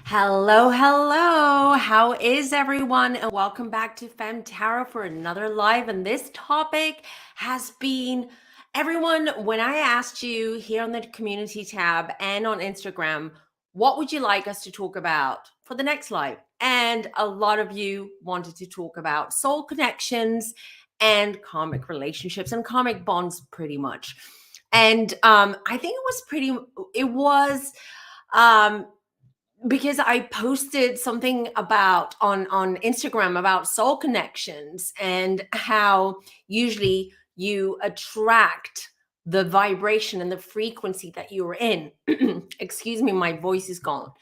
Hello, hello. How is everyone? And welcome back to Fem Tarot for another live. And this topic has been everyone, when I asked you here on the community tab and on Instagram, what would you like us to talk about for the next live? And a lot of you wanted to talk about soul connections and karmic relationships and karmic bonds, pretty much. And I think it was um because I posted something about on Instagram about soul connections and how usually you attract the vibration and the frequency that you're in. Excuse me, my voice is gone.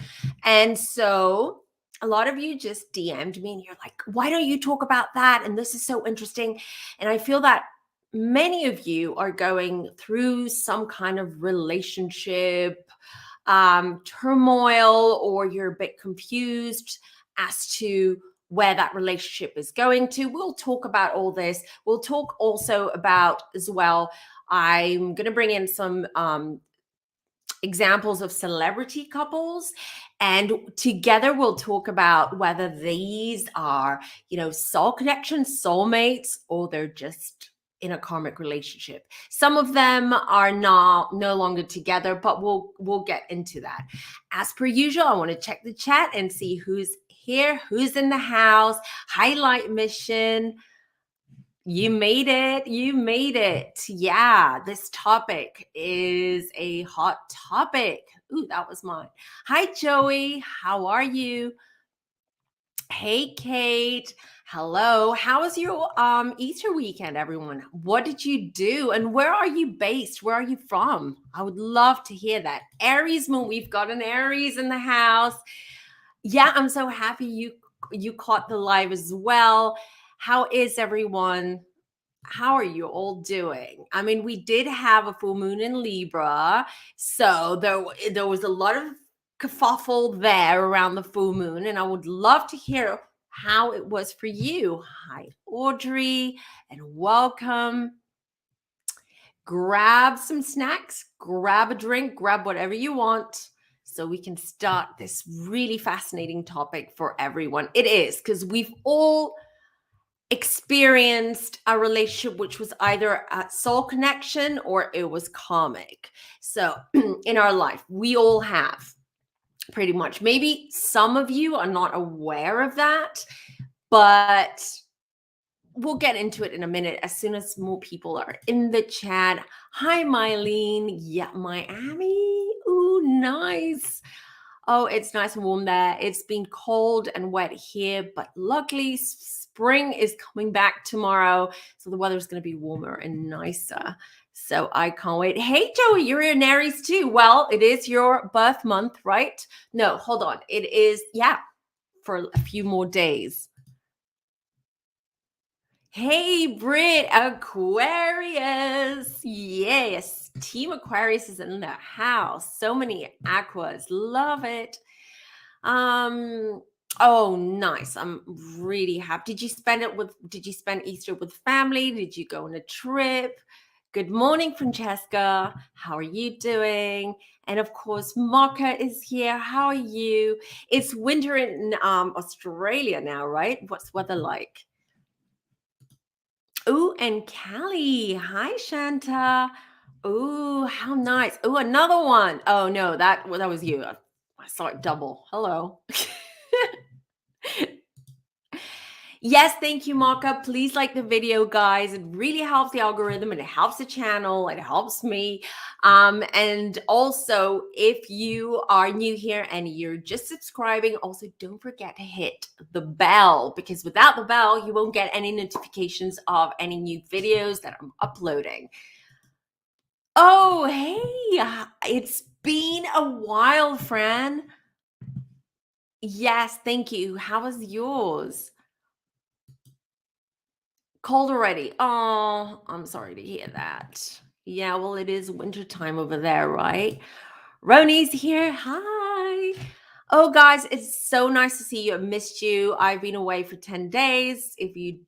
And so a lot of you just DM'd me and you're like, why don't you talk about that? And this is so interesting. And I feel that many of you are going through some kind of relationship turmoil, or you're a bit confused as to where that relationship is going to. We'll talk about all this. We'll talk also about as well. I'm going to bring in some examples of celebrity couples, and together we'll talk about whether these are, soul connections, soulmates, or they're just in a karmic relationship. Some of them are no longer together, but we'll get into that. As per usual, I want to check the chat and see who's here, who's in the house. Highlight mission. You made it. You made it. Yeah, this topic is a hot topic. Ooh, that was mine. Hi, Joey. How are you? Hey, Kate. Hello. How was your Easter weekend, everyone? What did you do? And where are you based? Where are you from? I would love to hear that. Aries moon. We've got an Aries in the house. Yeah, I'm so happy you caught the live as well. How is everyone? How are you all doing? I mean, we did have a full moon in Libra, so there was a lot of kerfuffle there around the full moon, and I would love to hear how it was for you. Hi, Audrey, and welcome. Grab some snacks, grab a drink, grab whatever you want, so we can start this really fascinating topic for everyone. It is, because we've all experienced a relationship which was either a soul connection or it was karmic. So in our life, we all have, pretty much. Maybe some of you are not aware of that, but we'll get into it in a minute as soon as more people are in the chat. Hi, Mylene. Yeah, Miami. Ooh, nice. Oh, it's nice and warm there. It's been cold and wet here, but luckily spring is coming back tomorrow. So the weather's going to be warmer and nicer. So I can't wait. Hey, Joey, you're in Aries too. Well, it is your birth month, right? No, hold on. It is, yeah, for a few more days. Hey, Brit, Aquarius. Yes, Team Aquarius is in the house. So many aquas. Love it. Oh, nice. I'm really happy. Did you spend Easter with family? Did you go on a trip? Good morning, Francesca. How are you doing? And of course, Mocha is here. How are you? It's winter in Australia now, right? What's weather like? Oh, and Callie. Hi, Shanta. Oh, how nice. Oh, another one. Oh, no, that was you. I saw it double. Hello. Yes, thank you, Mocha. Please like the video, guys. It really helps the algorithm and it helps the channel. It helps me. And also, if you are new here and you're just subscribing, also don't forget to hit the bell, because without the bell, you won't get any notifications of any new videos that I'm uploading. Oh, hey, it's been a while, Fran. Yes, thank you. How was yours? Cold already. Oh, I'm sorry to hear that. Yeah, well, it is wintertime over there, right? Roni's here. Hi. Oh, guys, it's so nice to see you. I missed you. I've been away for 10 days. If you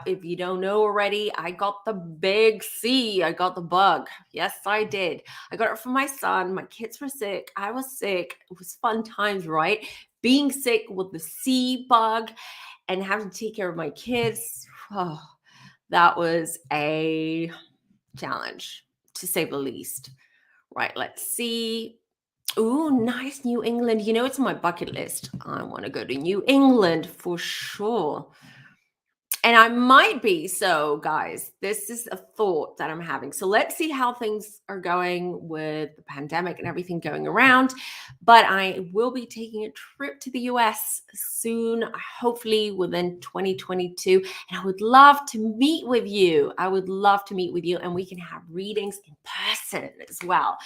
if you don't know already, I got the big C. I got the bug. Yes, I did. I got it from my son. My kids were sick. I was sick. It was fun times, right? Being sick with the C bug and having to take care of my kids. Oh, that was a challenge, to say the least. Right, let's see. Ooh, nice New England. You know, it's on my bucket list. I want to go to New England for sure. And I might be. So, guys, this is a thought that I'm having. So, let's see how things are going with the pandemic and everything going around. But I will be taking a trip to the US soon, hopefully within 2022. And I would love to meet with you. I would love to meet with you, and we can have readings in person as well.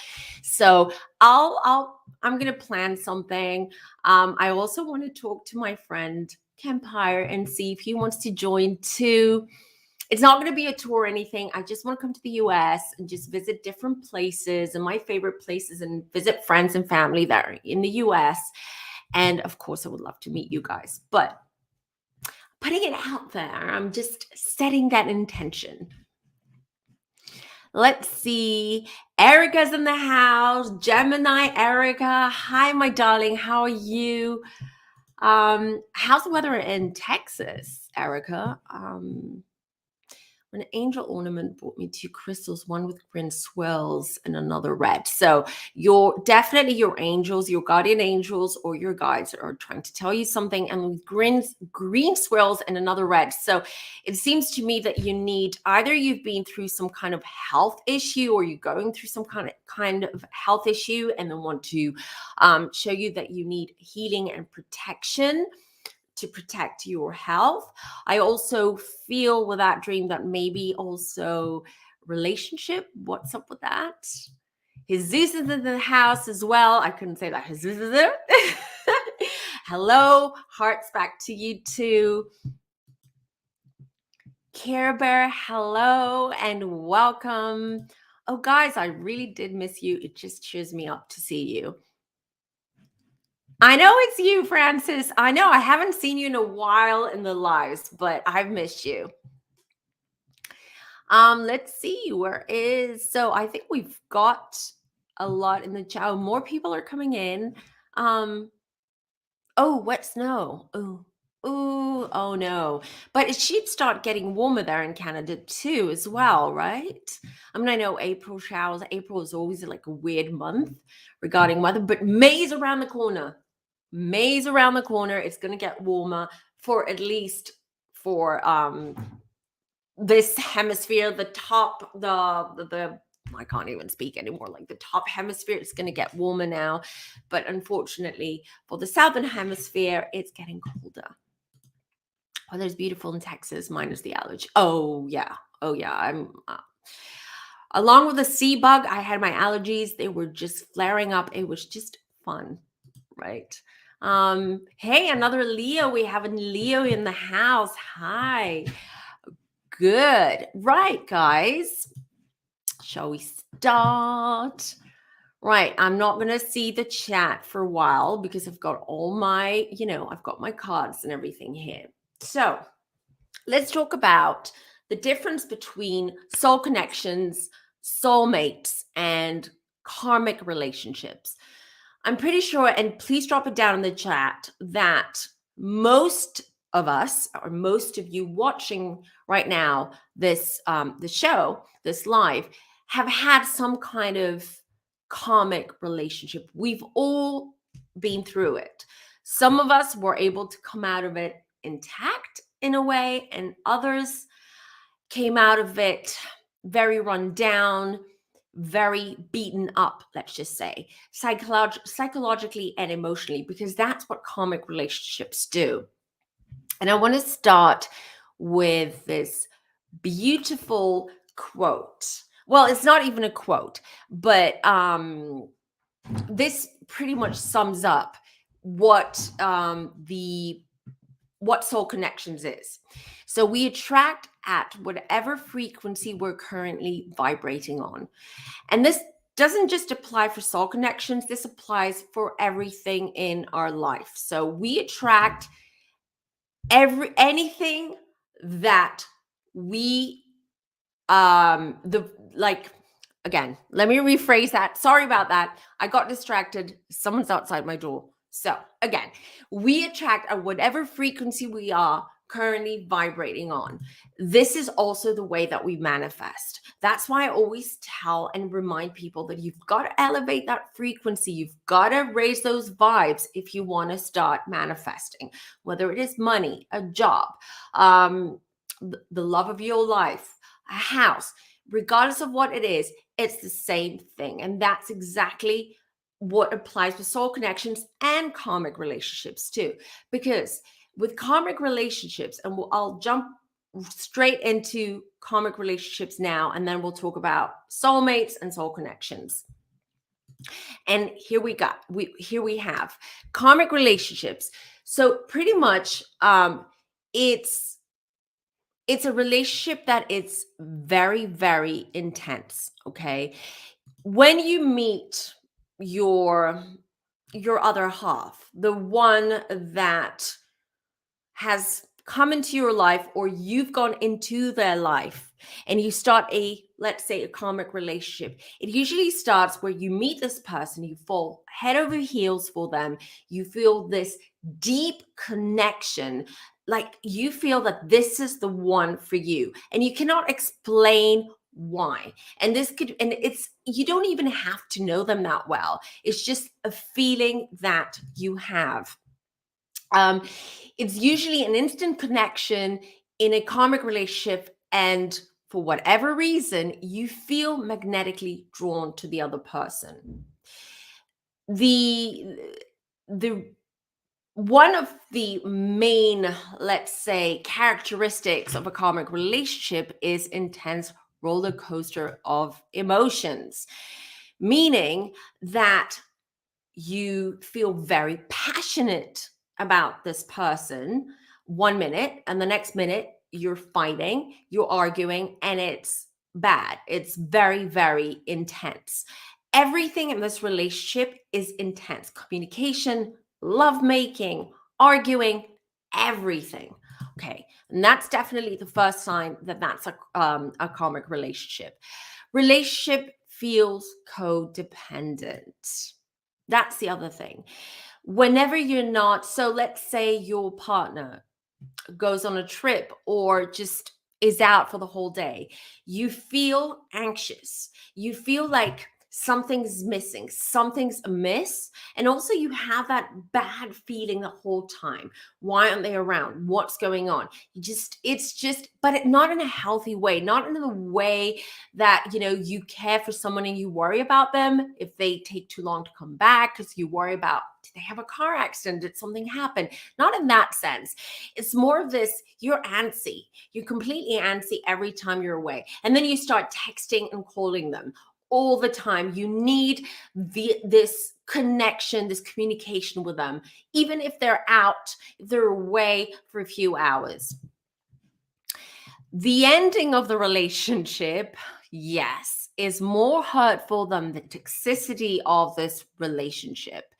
So, I'm going to plan something. I also want to talk to my friend Kempire and see if he wants to join too. It's not going to be a tour or anything. I just want to come to the US and just visit different places and my favorite places and visit friends and family that are in the US. And of course, I would love to meet you guys. But putting it out there, I'm just setting that intention. Let's see. Erica's in the house. Gemini, Erica. Hi, my darling. How are you? How's the weather in Texas, Erica? An angel ornament brought me two crystals, one with green swirls and another red. So definitely your angels, your guardian angels or your guides are trying to tell you something, and with green swirls and another red. So it seems to me that you need, either you've been through some kind of health issue or you're going through some kind of health issue, and then want to show you that you need healing and protection to protect your health. I also feel with that dream that maybe also relationship. What's up with that? Jesus is in the house as well. I couldn't say that. Jesus is there. Hello, hearts back to you too. Care Bear, hello and welcome. Oh, guys, I really did miss you. It just cheers me up to see you. I know it's you, Francis. I know I haven't seen you in a while in the lives, but I've missed you. Let's see, so I think we've got a lot in the chat. Oh, more people are coming in. Wet snow. Oh no. But it should start getting warmer there in Canada too, as well, right? I mean, I know April showers. April is always like a weird month regarding weather, but May's around the corner. May's around the corner. It's going to get warmer for at least for this hemisphere, the top, the I can't even speak anymore. Like the top hemisphere, it's going to get warmer now. But unfortunately, for the southern hemisphere, it's getting colder. Weather's beautiful in Texas, minus the allergy. Oh yeah. I'm along with the sea bug. I had my allergies. They were just flaring up. It was just fun, right? Hey, another Leo. We have a Leo in the house. Hi. Good. Right, guys. Shall we start? Right. I'm not going to see the chat for a while because I've got all my, I've got my cards and everything here. So let's talk about the difference between soul connections, soulmates, and karmic relationships. I'm pretty sure, and please drop it down in the chat, that most of us, or most of you watching right now this the show, this live, have had some kind of karmic relationship. We've all been through it. Some of us were able to come out of it intact in a way, and others came out of it very run down, very beaten up, let's just say, psychologically and emotionally, because that's what karmic relationships do. And I want to start with this beautiful quote. Well, it's not even a quote, but this pretty much sums up what Soul Connections is. So we attract at whatever frequency we're currently vibrating on. And this doesn't just apply for soul connections. This applies for everything in our life. So we attract anything that we the like again, let me rephrase that. Sorry about that. I got distracted. Someone's outside my door. So again, we attract at whatever frequency we are currently vibrating on. This is also the way that we manifest. That's why I always tell and remind people that you've got to elevate that frequency. You've got to raise those vibes if you want to start manifesting, whether it is money, a job, the love of your life, a house, regardless of what it is, it's the same thing. And that's exactly what applies with soul connections and karmic relationships too. Because with karmic relationships, and I'll jump straight into karmic relationships now, and then we'll talk about soulmates and soul connections. And here we have karmic relationships. So pretty much it's a relationship that it's very, very intense. Okay. When you meet your other half, the one that has come into your life or you've gone into their life, and you start let's say a karmic relationship, it usually starts where you meet this person, you fall head over heels for them, you feel this deep connection, like you feel that this is the one for you, and you cannot explain why. And it's, you don't even have to know them that well, it's just a feeling that you have. It's usually an instant connection in a karmic relationship, and for whatever reason, you feel magnetically drawn to the other person. The one of the main, let's say, characteristics of a karmic relationship is intense roller coaster of emotions, meaning that you feel very passionate about this person 1 minute, and the next minute you're fighting, you're arguing, and it's bad. It's very, very intense. Everything in this relationship is intense: communication, love making, arguing, everything. Okay. And that's definitely the first sign that that's a karmic relationship. Relationship feels codependent. That's the other thing. Whenever you're not, so let's say your partner goes on a trip or just is out for the whole day, you feel anxious. You feel like something's missing, something's amiss. And also, you have that bad feeling the whole time. Why aren't they around? What's going on? It's just, but not in a healthy way, not in the way that, you care for someone and you worry about them if they take too long to come back, because you worry about, did they have a car accident? Did something happen? Not in that sense. It's more of this, you're antsy. You're completely antsy every time you're away. And then you start texting and calling them all the time. You need this connection, this communication with them, even if they're out, if they're away for a few hours. The ending of the relationship, yes, is more hurtful than the toxicity of this relationship.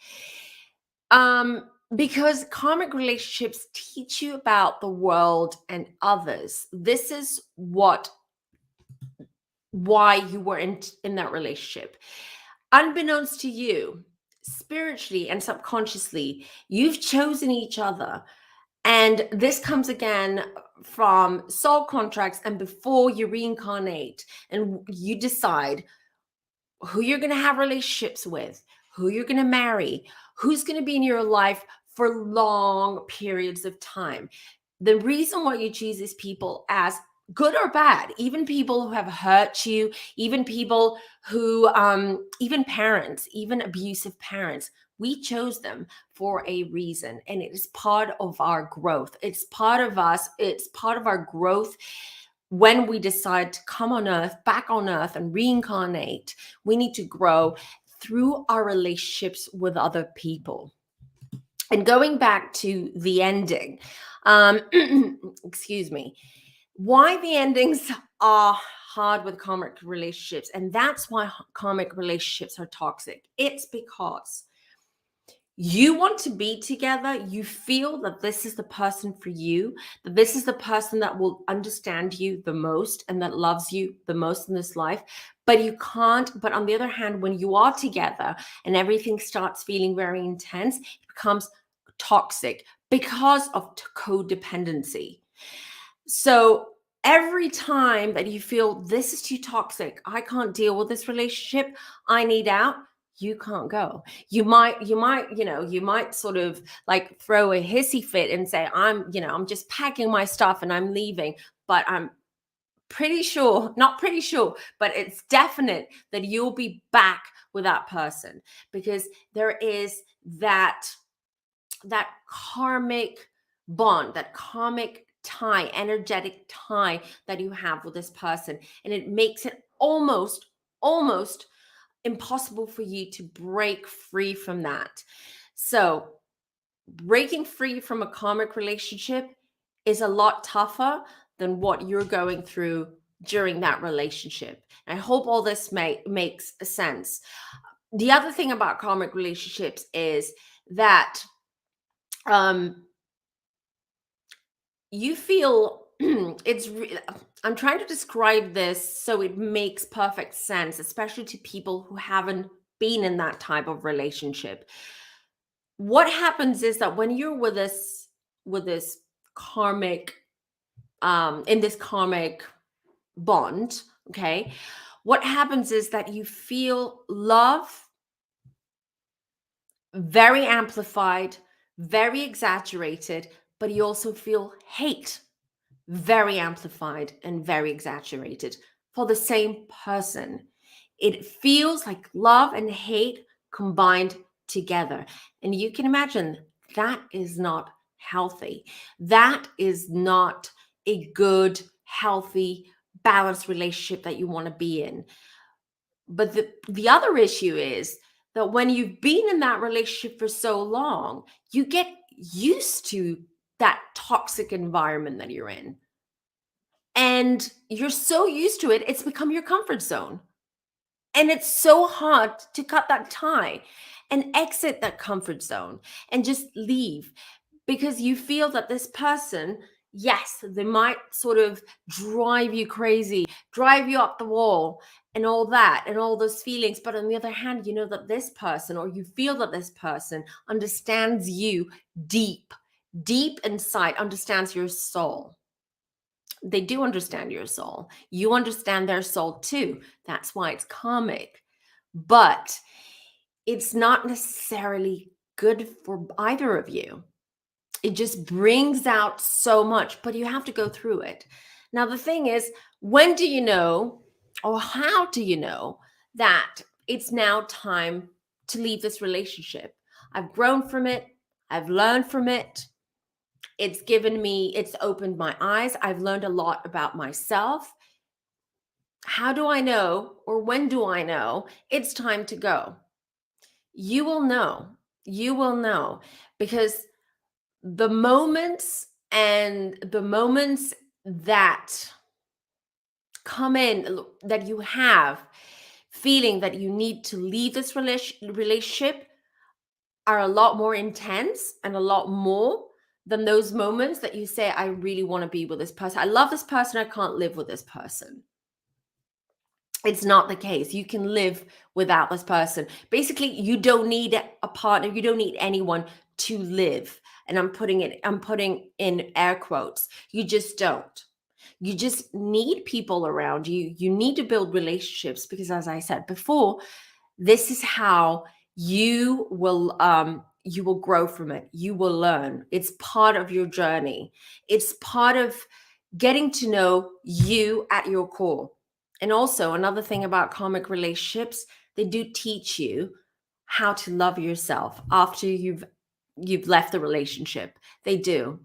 Because karmic relationships teach you about the world and others. This is why you were in that relationship. Unbeknownst to you, spiritually and subconsciously, you've chosen each other. And this comes again from soul contracts, and before you reincarnate and you decide who you're going to have relationships with, who you're going to marry, who's going to be in your life for long periods of time. The reason why you choose these people, as good or bad, even people who have hurt you, even people who, even parents, even abusive parents, we chose them for a reason. And it is part of our growth. It's part of us. It's part of our growth. When we decide to come on earth, back on earth, and reincarnate, we need to grow through our relationships with other people. And going back to the ending, excuse me, why the endings are hard with karmic relationships, and that's why karmic relationships are toxic. It's because You want to be together. You feel that this is the person for you, that this is the person that will understand you the most and that loves you the most in this life. But you can't. But on the other hand, when you are together and everything starts feeling very intense, it becomes toxic because of codependency. So every time that you feel this is too toxic, I can't deal with this relationship, I need out, you can't go. You might sort of like throw a hissy fit and say, I'm just packing my stuff and I'm leaving. But I'm pretty sure, not pretty sure, but it's definite that you'll be back with that person because there is that karmic bond, that karmic tie, energetic tie that you have with this person. And it makes it almost impossible for you to break free from that. So, breaking free from a karmic relationship is a lot tougher than what you're going through during that relationship. I hope all this makes sense. The other thing about karmic relationships is that um you feel I'm trying to describe this so it makes perfect sense, especially to people who haven't been in that type of relationship. What happens is that when you're with this karmic in this karmic bond, okay, what happens is that you feel love very amplified, very exaggerated, but you also feel hate very amplified and very exaggerated for the same person. It feels like love and hate combined together. And you can imagine that is not healthy. That is not a good, healthy, balanced relationship that you want to be in. But the other issue is that when you've been in that relationship for so long, you get used to that toxic environment that you're in. And you're so used to it, it's become your comfort zone. And it's so hard to cut that tie and exit that comfort zone and just leave because you feel that this person, yes, they might sort of drive you crazy, drive you up the wall, and all that, and all those feelings. But on the other hand, you know that this person, or you feel that this person understands you deep inside, understands your soul. They do understand your soul. You understand their soul too. That's why it's karmic. But it's not necessarily good for either of you. It just brings out so much, but you have to go through it. Now, the thing is, when do you know, or how do you know that it's now time to leave this relationship? I've grown from it, I've learned from it, it's opened my eyes. I've learned a lot about myself. How do I know, or when do I know it's time to go? You will know. You will know because the moments that come in that you have feeling that you need to leave this relationship are a lot more intense and a lot more than those moments that you say, I really want to be with this person. I love this person. I can't live with this person. It's not the case. You can live without this person. Basically, you don't need a partner. You don't need anyone to live. And I'm putting in air quotes. You just don't. You just need people around you. You need to build relationships because, as I said before, this is how you will grow from it. You will learn. It's part of your journey. It's part of getting to know you at your core. And also another thing about karmic relationships, they do teach you how to love yourself after you've left the relationship. They do.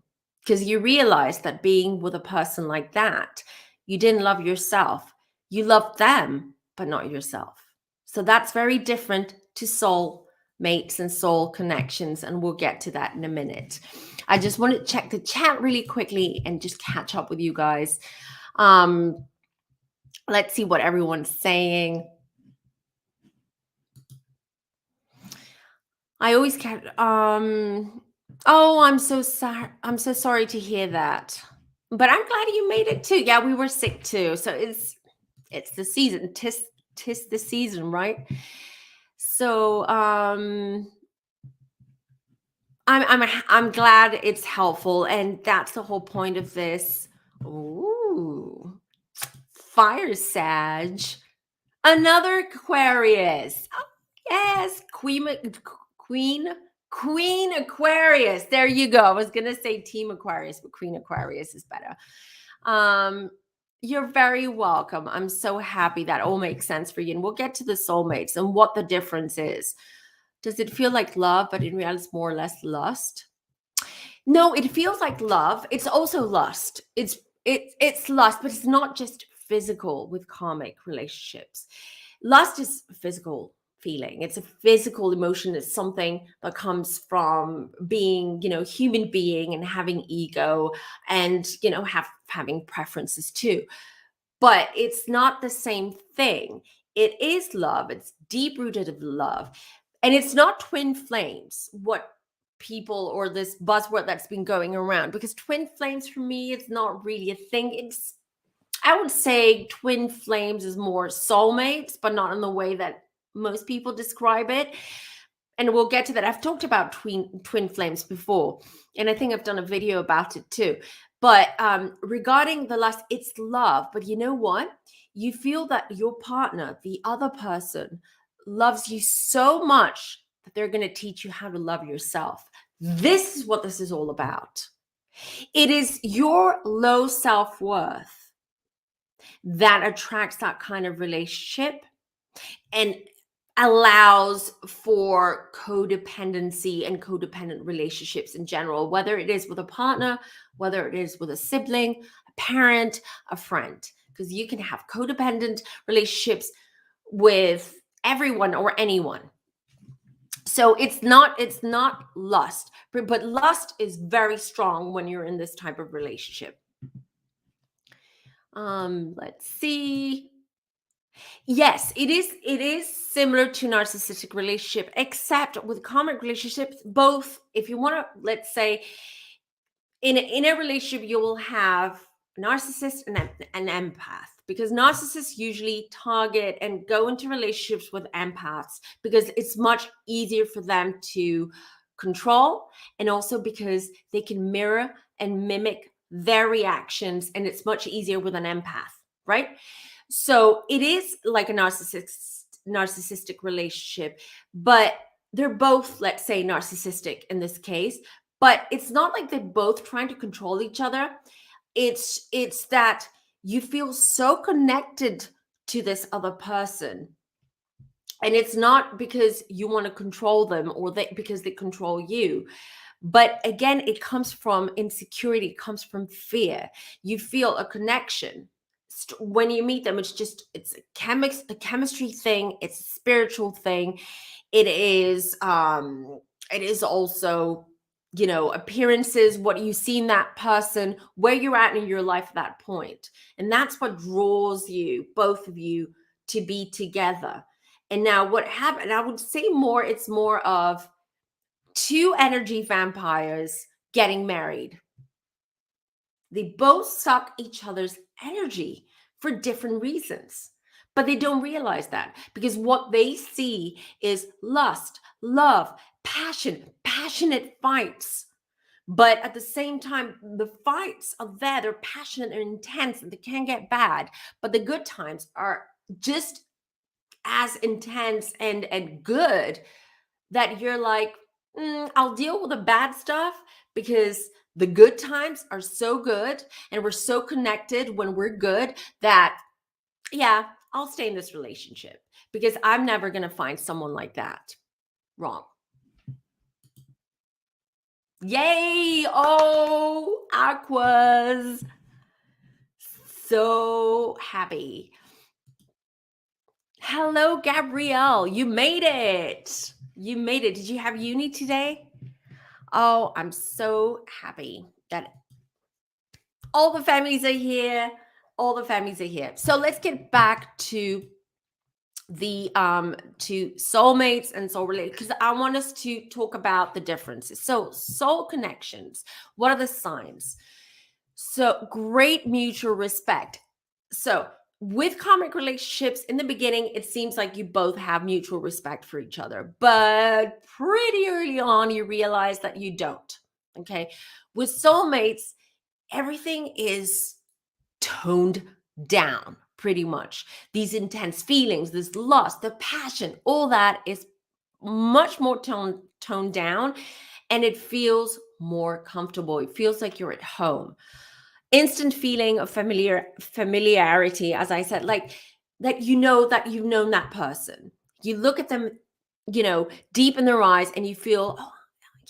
Because you realize that being with a person like that, you didn't love yourself. You loved them, but not yourself. So that's very different to soul mates and soul connections. And we'll get to that in a minute. I just want to check the chat really quickly and just catch up with you guys. Let's see what everyone's saying. I always kept oh, I'm so sorry. I'm so sorry to hear that. But I'm glad you made it too. Yeah, we were sick too. So it's the season. Tis the season, right? So I'm glad it's helpful, and that's the whole point of this. Ooh, fire Sag. Another Aquarius. Oh, yes, Queen, Queen Aquarius. There you go. I was gonna say Team Aquarius, but Queen Aquarius is better. Um, you're very welcome. I'm so happy that all makes sense for you, and we'll get to the soulmates and what the difference is. Does it feel like love, but in reality, it's more or less lust? No, it feels like love. It's also lust. It's lust, but it's not just physical with karmic relationships. Lust is a physical feeling. It's a physical emotion. It's something that comes from being, human being and having ego and, having preferences too. But it's not the same thing. It is love. It's deep rooted of love. And it's not twin flames, what people or this buzzword that's been going around, because twin flames for me, it's not really a thing. I would say twin flames is more soulmates, but not in the way that most people describe it. And we'll get to that. I've talked about twin flames before, and I think I've done a video about it too. But regarding the lust, it's love. But you know what? You feel that your partner, the other person, loves you so much that they're going to teach you how to love yourself. This is what this is all about. It is your low self-worth that attracts that kind of relationship and allows for codependency and codependent relationships in general, whether it is with a partner, whether it is with a sibling, a parent, a friend, because you can have codependent relationships with everyone or anyone. So it's not lust, but lust is very strong when you're in this type of relationship. Let's see. Yes, it is similar to narcissistic relationship, except with karmic relationships, both, if you want to, let's say, in a relationship, you will have a narcissist and an empath, because narcissists usually target and go into relationships with empaths because it's much easier for them to control, and also because they can mirror and mimic their reactions, and it's much easier with an empath, right? So it is like a narcissistic relationship, but they're both, let's say, narcissistic in this case. But it's not like they're both trying to control each other. It's that you feel so connected to this other person, and it's not because you want to control them or because they control you. But again, it comes from insecurity, it comes from fear. You feel a connection. When you meet them, it's a chemistry thing, it's a spiritual thing. It is also, appearances, what you see in that person, where you're at in your life at that point. And that's what draws you, both of you, to be together. And now what happened, I would say it's more of two energy vampires getting married. They both suck each other's energy for different reasons, but they don't realize that, because what they see is lust, love, passion, passionate fights. But at the same time, the fights are there, they're passionate and intense, and they can get bad. But the good times are just as intense and good, that you're like, I'll deal with the bad stuff because the good times are so good and we're so connected when we're good that, yeah, I'll stay in this relationship because I'm never going to find someone like that. Wrong. Yay! Oh, Aquas. So happy. Hello, Gabrielle. You made it. You made it. Did you have uni today? Oh, I'm so happy that all the families are here. All the families are here. So let's get back to to soulmates and soul related, because I want us to talk about the differences. So soul connections, what are the signs? So great mutual respect. So with karmic relationships, in the beginning it seems like you both have mutual respect for each other, but pretty early on you realize that you don't. Okay, with soulmates everything is toned down pretty much. These intense feelings, this lust, the passion, all that is much more toned down, and it feels more comfortable. It feels like you're at home. Instant feeling of familiarity, as I said, like that you know that you've known that person. You look at them, deep in their eyes, and you feel, oh,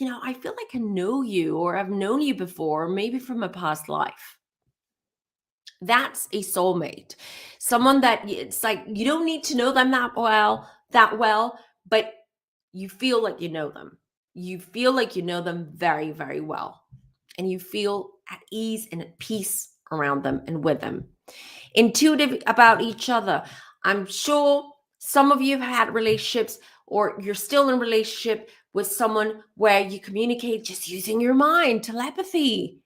I feel like I know you, or I've known you before, maybe from a past life. That's a soulmate. Someone that it's like you don't need to know them that well, but you feel like you know them. You feel like you know them very, very well. And you feel at ease and at peace around them and with them. Intuitive about each other. I'm sure some of you have had relationships, or you're still in a relationship with someone where you communicate just using your mind, telepathy.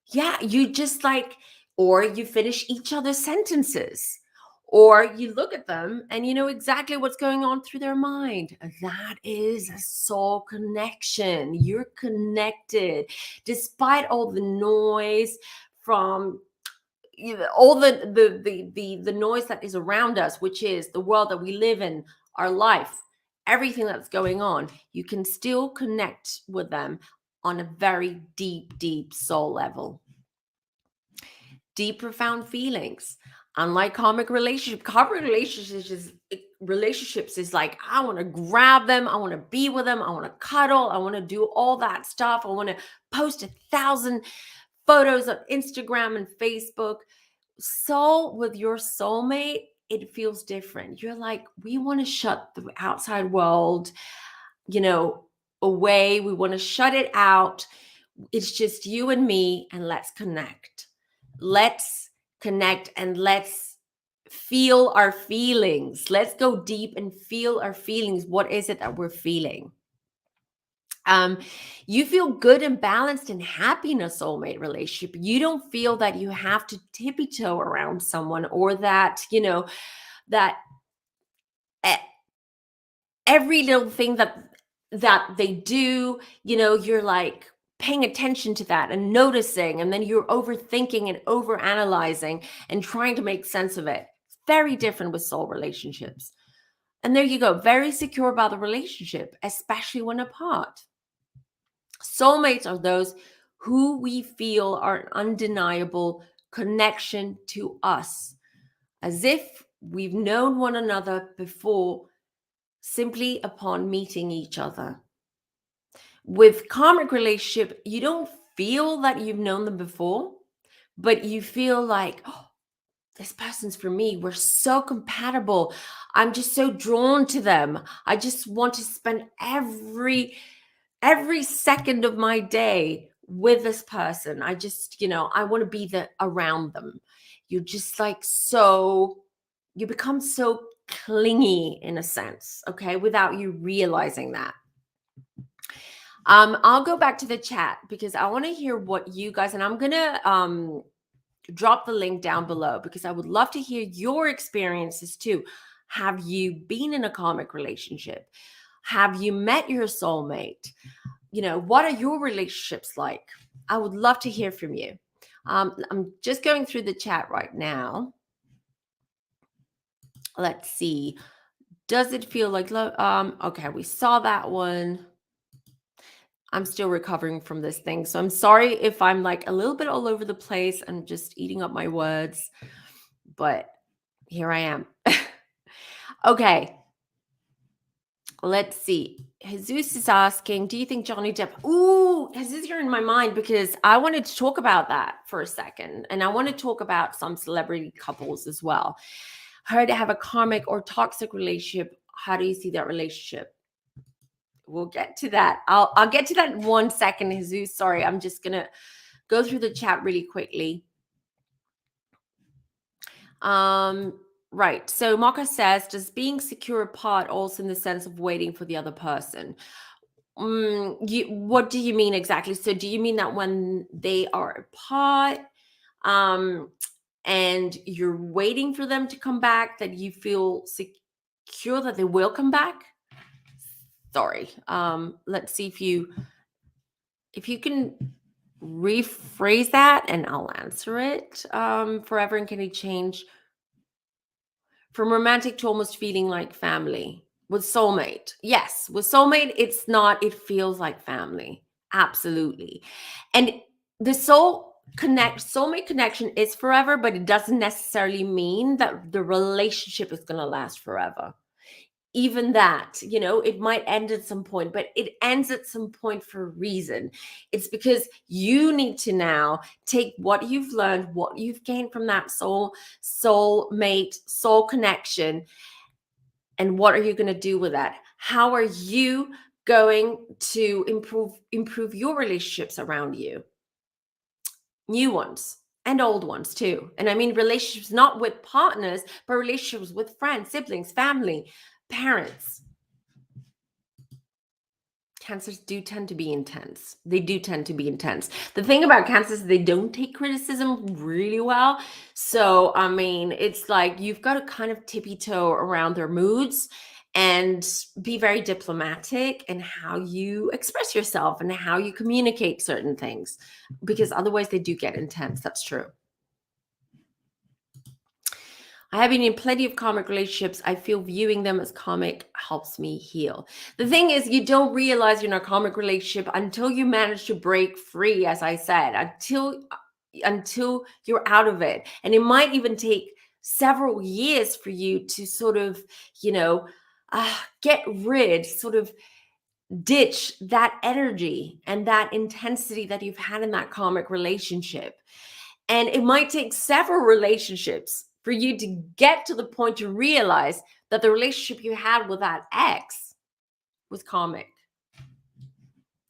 Yeah, you just like, or you finish each other's sentences, or you look at them and you know exactly what's going on through their mind. That is a soul connection. You're connected despite all the noise from all the noise that is around us, which is the world that we live in, our life, everything that's going on. You can still connect with them on a very deep soul level. Deep, profound feelings. Unlike karmic relationships is like, I want to grab them, I want to be with them, I want to cuddle, I want to do all that stuff. I want to post 1,000 photos on Instagram and Facebook. So with your soulmate, it feels different. You're like, we want to shut the outside world, you know, away. We want to shut it out. It's just you and me, and let's connect. Let's connect and let's feel our feelings. Let's go deep and feel our feelings. What is it that we're feeling? You feel good and balanced and happy in a soulmate relationship. You don't feel that you have to tippy toe around someone, or that, that e- every little thing that they do, you're like paying attention to that and noticing, and then you're overthinking and overanalyzing and trying to make sense of it. It's very different with soul relationships. And there you go, very secure about the relationship, especially when apart. Soulmates are those who we feel are an undeniable connection to us, as if we've known one another before, simply upon meeting each other. With karmic relationship, you don't feel that you've known them before, but you feel like, oh, this person's for me. We're so compatible. I'm just so drawn to them. I just want to spend every second of my day with this person. I just, I want to be around them. You're just like, so you become so clingy in a sense, okay, without you realizing that. I'll go back to the chat because I want to hear what you guys, and I'm gonna drop the link down below because I would love to hear your experiences too. Have you been in a karmic relationship? Have you met your soulmate? What are your relationships like? I would love to hear from you. I'm just going through the chat right now. Let's see. Does it feel like love? Okay, we saw that one. I'm still recovering from this thing. So I'm sorry if I'm like a little bit all over the place and just eating up my words, but here I am. Okay. Let's see. Jesus is asking, do you think Johnny Depp? Ooh, Jesus, you're in my mind because I wanted to talk about that for a second. And I want to talk about some celebrity couples as well. Her to have a karmic or toxic relationship. How do you see that relationship? We'll get to that. I'll get to that in 1 second, Jesus. Sorry, I'm just gonna go through the chat really quickly. Right. So Mocha says, does being secure apart also in the sense of waiting for the other person? What do you mean exactly? So do you mean that when they are apart, um, and you're waiting for them to come back, that you feel secure that they will come back? Sorry. Let's see if you can rephrase that and I'll answer it. Forever and can it change from romantic to almost feeling like family with soulmate? Yes, with soulmate, it's not, it feels like family. Absolutely. And the soulmate connection is forever, but it doesn't necessarily mean that the relationship is going to last forever. Even that, it might end at some point, but it ends at some point for a reason. It's because you need to now take what you've learned, what you've gained from that soulmate, soul connection, and what are you going to do with that? How are you going to improve your relationships around you? New ones and old ones too. And I mean relationships not with partners, but relationships with friends, siblings, family, parents. Cancers do tend to be intense. They do tend to be intense. The thing about cancers, they don't take criticism really well. So, I mean, it's like you've got to kind of tippy toe around their moods and be very diplomatic in how you express yourself and how you communicate certain things, because otherwise they do get intense. That's true. I have been in plenty of karmic relationships. I feel viewing them as karmic helps me heal. The thing is, you don't realize you're in a karmic relationship until you manage to break free, as I said, until you're out of it. And it might even take several years for you to sort of, you know, get rid, sort of ditch that energy and that intensity that you've had in that karmic relationship. And it might take several relationships for you to get to the point to realize that the relationship you had with that ex was karmic.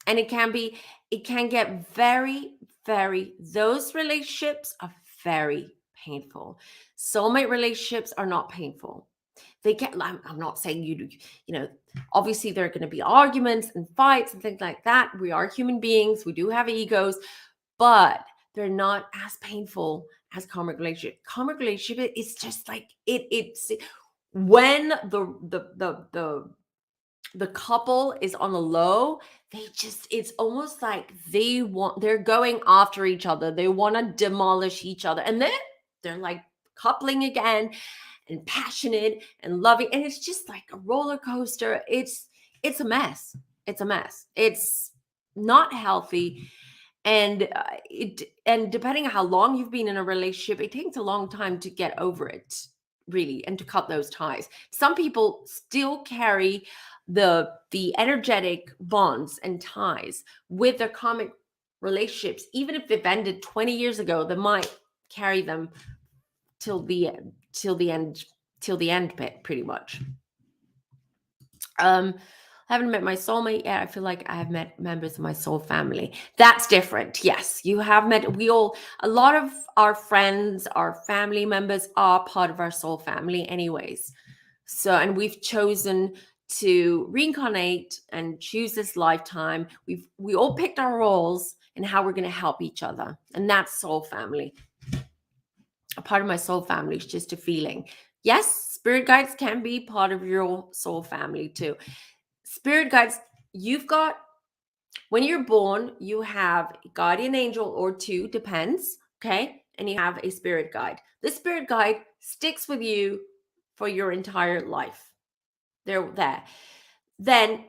And it can get very, very, those relationships are very painful. Soulmate relationships are not painful. They can, I'm not saying obviously there are going to be arguments and fights and things like that. We are human beings. We do have egos, but they're not as painful as karmic relationship. Karmic relationship is just like it's when the couple is on the low, it's almost like they're going after each other. They want to demolish each other. And then they're like coupling again and passionate and loving. And it's just like a roller coaster. It's a mess. It's a mess. It's not healthy. And depending on how long you've been in a relationship, it takes a long time to get over it, really, and to cut those ties. Some people still carry the energetic bonds and ties with their karmic relationships, even if they've ended 20 years ago. They might carry them till the end bit, pretty much. I haven't met my soulmate yet. I feel like I have met members of my soul family. That's different. Yes, you have met. A lot of our friends, our family members are part of our soul family, anyways. So, and we've chosen to reincarnate and choose this lifetime. We all picked our roles and how we're going to help each other, and that's soul family. A part of my soul family is just a feeling. Yes, spirit guides can be part of your soul family too. Spirit guides, when you're born, you have a guardian angel or two, depends, okay? And you have a spirit guide. The spirit guide sticks with you for your entire life. They're there. Then,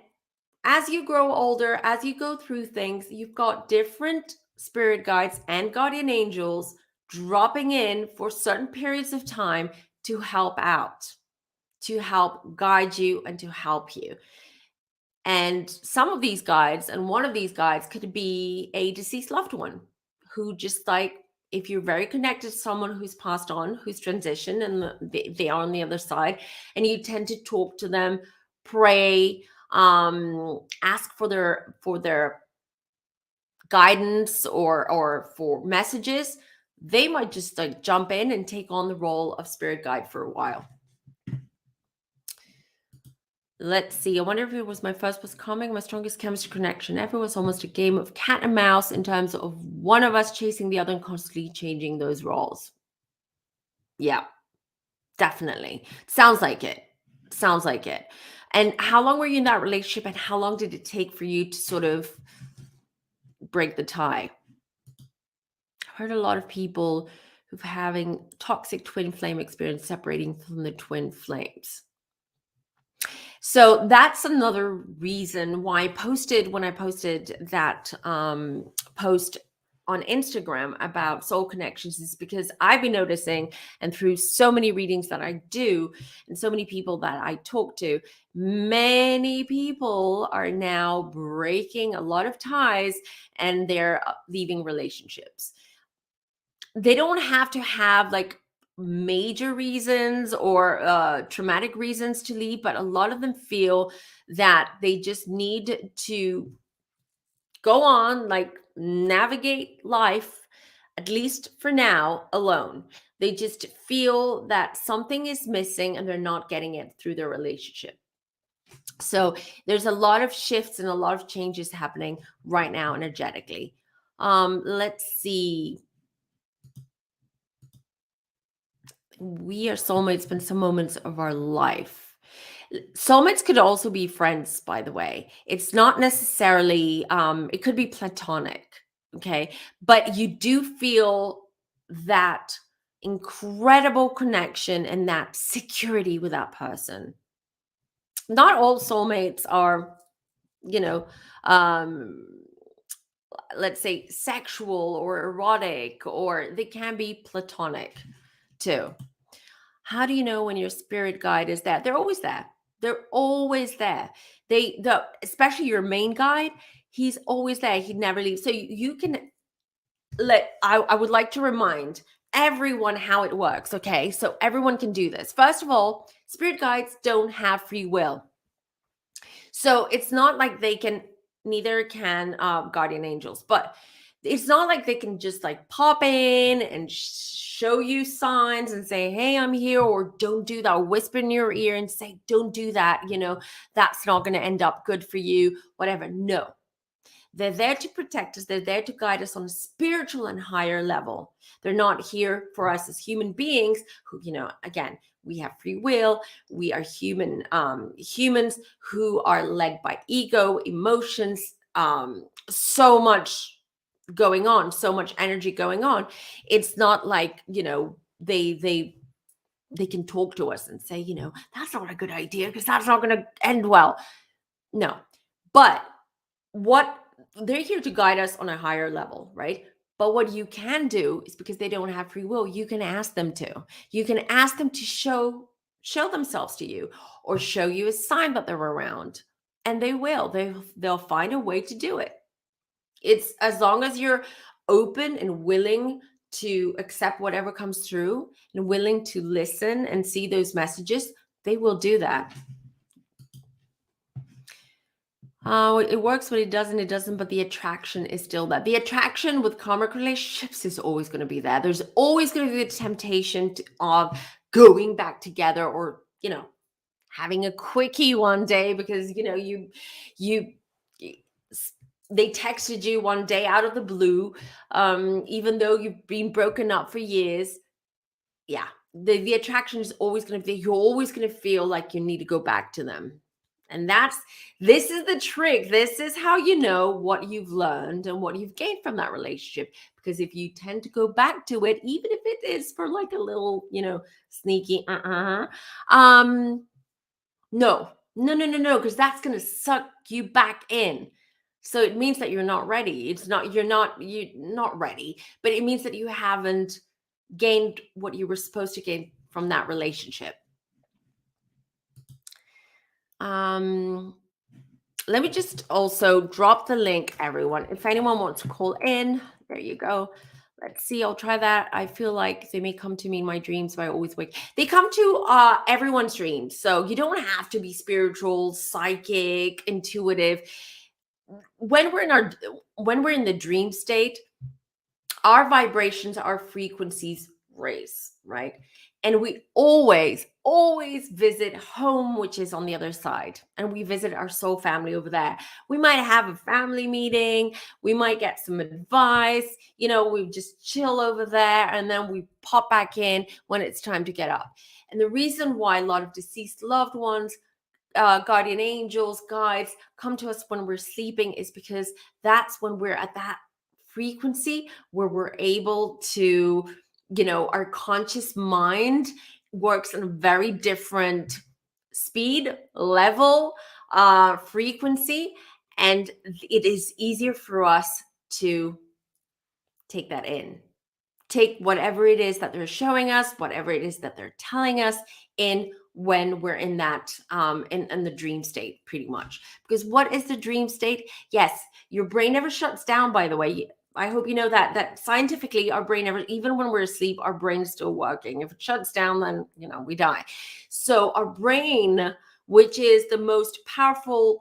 as you grow older, as you go through things, you've got different spirit guides and guardian angels dropping in for certain periods of time to help out, to help guide you and to help you. And some of these guides, and one of these guides could be a deceased loved one who just like, if you're very connected to someone who's passed on, who's transitioned and they are on the other side, and you tend to talk to them, pray, ask for their guidance or for messages, they might just like jump in and take on the role of spirit guide for a while. Let's see. I wonder if it was my first was calming, my strongest chemistry connection ever was almost a game of cat and mouse in terms of one of us chasing the other and constantly changing those roles. Yeah, definitely. Sounds like it. Sounds like it. And how long were you in that relationship and how long did it take for you to sort of break the tie? I've heard a lot of people who've having toxic twin flame experience separating from the twin flames. So that's another reason why when I posted that post on Instagram about soul connections is because I've been noticing, and through so many readings that I do and so many people that I talk to, many people are now breaking a lot of ties and they're leaving relationships. They don't have to have like major reasons or traumatic reasons to leave, but a lot of them feel that they just need to go on, like navigate life, at least for now, alone. They just feel that something is missing and they're not getting it through their relationship. So there's a lot of shifts and a lot of changes happening right now energetically. Let's see. We are soulmates, spend some moments of our life. Soulmates could also be friends, by the way. It's not necessarily, it could be platonic, okay? But you do feel that incredible connection and that security with that person. Not all soulmates are, you know, um, let's say sexual or erotic, or they can be platonic too. How do you know when your spirit guide is there? They're always there. They're always there. Especially your main guide, he's always there. He never leaves. So you can I would like to remind everyone how it works. Okay. So everyone can do this. First of all, spirit guides don't have free will. So it's not like they can, neither can guardian angels, but it's not like they can just like pop in and show you signs and say, hey, I'm here, or don't do that, or whisper in your ear and say, don't do that. That's not going to end up good for you, whatever. No, they're there to protect us. They're there to guide us on a spiritual and higher level. They're not here for us as human beings who, again, we have free will. We are humans who are led by ego, emotions, so much going on, so much energy going on. It's not like, they can talk to us and say, that's not a good idea because that's not going to end well. No, but what they're here to guide us on a higher level, right? But what you can do is, because they don't have free will, you can ask them to. You can ask them to show themselves to you, or show you a sign that they're around, and they will. They'll find a way to do it. It's as long as you're open and willing to accept whatever comes through and willing to listen and see those messages, they will do that. It works, but it doesn't, but the attraction is still there. The attraction with karmic relationships is always going to be there. There's always going to be the temptation of going back together, or, having a quickie one day because, you they texted you one day out of the blue, even though you've been broken up for years. Yeah, the attraction is always going to be, you're always going to feel like you need to go back to them. And this is the trick. This is how you know what you've learned and what you've gained from that relationship. Because if you tend to go back to it, even if it is for like a little, sneaky, no, because that's going to suck you back in. So it means that you're not ready. You're not ready, but it means that you haven't gained what you were supposed to gain from that relationship. Let me just also drop the link, everyone. If anyone wants to call in, there you go. Let's see. I'll try that. I feel like they may come to me in my dreams, so I always wake. They come to everyone's dreams. So you don't have to be spiritual, psychic, intuitive. When we're in the dream state, our vibrations, our frequencies raise, right? And we always visit home, which is on the other side. And we visit our soul family over there. We might have a family meeting. We might get some advice. We just chill over there. And then we pop back in when it's time to get up. And the reason why a lot of deceased loved ones, guardian angels, guides come to us when we're sleeping is because that's when we're at that frequency where we're able to, our conscious mind works on a very different speed, level, frequency, and it is easier for us to take that in. Take whatever it is that they're showing us, whatever it is that they're telling us in when we're in that in the dream state, pretty much. Because what is the dream state? Yes, your brain never shuts down, by the way. I hope you know that scientifically our brain never, even when we're asleep, our brain is still working. If it shuts down, then we die. So our brain, which is the most powerful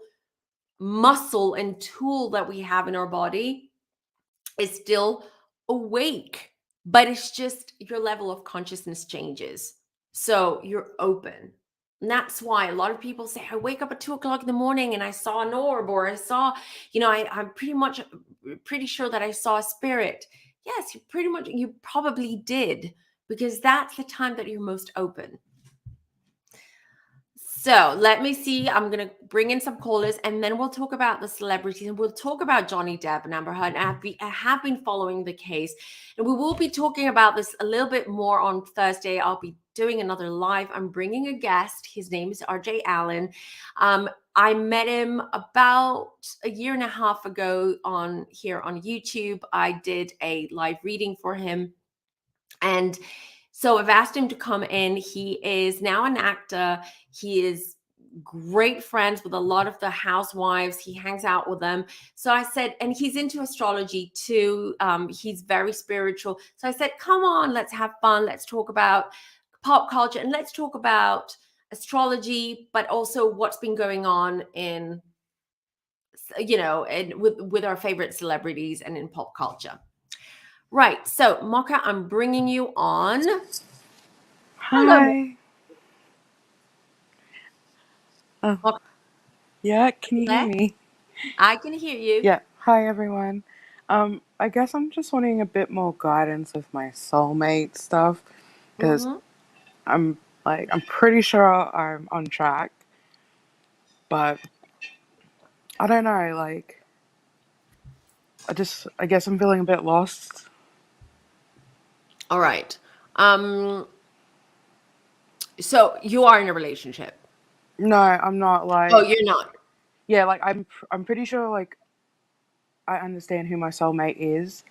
muscle and tool that we have in our body, is still awake, but it's just your level of consciousness changes. So you're open. And that's why a lot of people say, I wake up at 2:00 in the morning and I saw an orb, or I saw, I'm pretty sure that I saw a spirit. Yes, you probably did, because that's the time that you're most open. So let me see. I'm going to bring in some callers, and then we'll talk about the celebrities, and we'll talk about Johnny Depp and Amber Heard. I have been following the case, and we will be talking about this a little bit more on Thursday. I'll be doing another live. I'm bringing a guest. His name is RJ Allen. I met him about a year and a half ago here on YouTube. I did a live reading for him, and so I've asked him to come in. He is now an actor. He is great friends with a lot of the housewives. He hangs out with them. So I said, and he's into astrology too. He's very spiritual. So I said, come on, let's have fun. Let's talk about pop culture, and let's talk about astrology, but also what's been going on in, and with our favorite celebrities and in pop culture. Right. So, Mocha, I'm bringing you on. Hi. Hello. Oh, yeah, can you hear me? I can hear you. Yeah. Hi, everyone. I guess I'm just wanting a bit more guidance with my soulmate stuff, because Mm-hmm. I'm pretty sure I'm on track, but I don't know, I guess I'm feeling a bit lost. All right. So you are in a relationship? No, I'm not, Oh, you're not. yeah, I'm pretty sure, I understand who my soulmate is.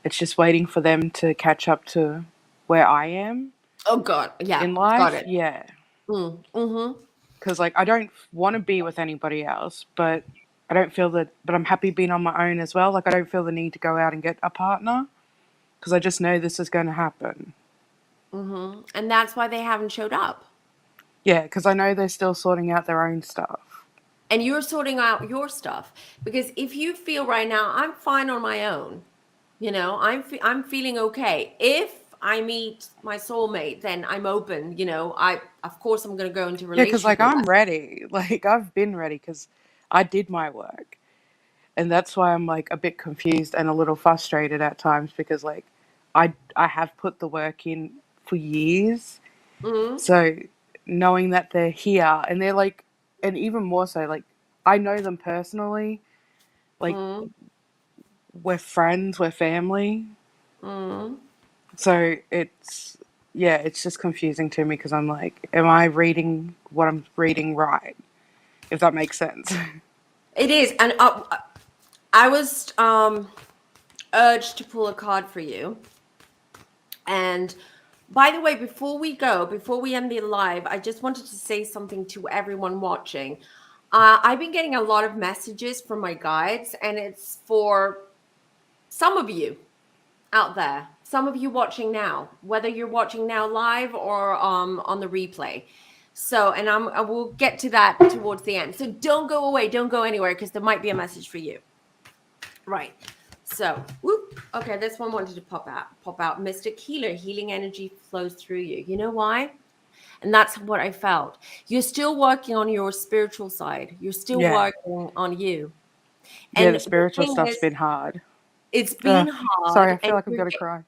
It's just waiting for them to catch up to where I am Oh, God. Yeah. in Got life. it. Yeah. Mm-hmm. Because I don't want to be with anybody else, but I don't feel that. But I'm happy being on my own as well. I don't feel the need to go out and get a partner, because I just know this is going to happen. Mm-hmm. And that's why they haven't showed up. Yeah, because I know they're still sorting out their own stuff. And you're sorting out your stuff, because if you feel right now, I'm fine on my own, I'm feeling okay. If I meet my soulmate, then I'm open. Of course I'm going to go into a Yeah, because relationship with I'm them. ready. I've been ready because I did my work, and that's why I'm a bit confused and a little frustrated at times, because I have put the work in for years. Mm-hmm. So knowing that they're here and they're and even more so, I know them personally, like Mm-hmm. we're friends, we're family. Mm-hmm. So yeah, it's just confusing to me, because I'm like, am I reading what I'm reading right? If that makes sense. It is. And I was urged to pull a card for you. And by the way, before we end the live, I just wanted to say something to everyone watching. I've been getting a lot of messages from my guides, and it's for some of you out there, some of you watching now, whether you're watching now live or on the replay. So, and I will get to that towards the end. So don't go away, don't go anywhere, because there might be a message for you. Right. So, whoop. Okay, this one wanted to pop out. Pop out. Mystic healer, healing energy flows through you. You know why? And that's what I felt. You're still working on your spiritual side. You're still Yeah. working on you. Yeah, And the the spiritual thing stuff's is, been hard. it's Uh, been sorry, hard I and feel like I'm you're gonna cry.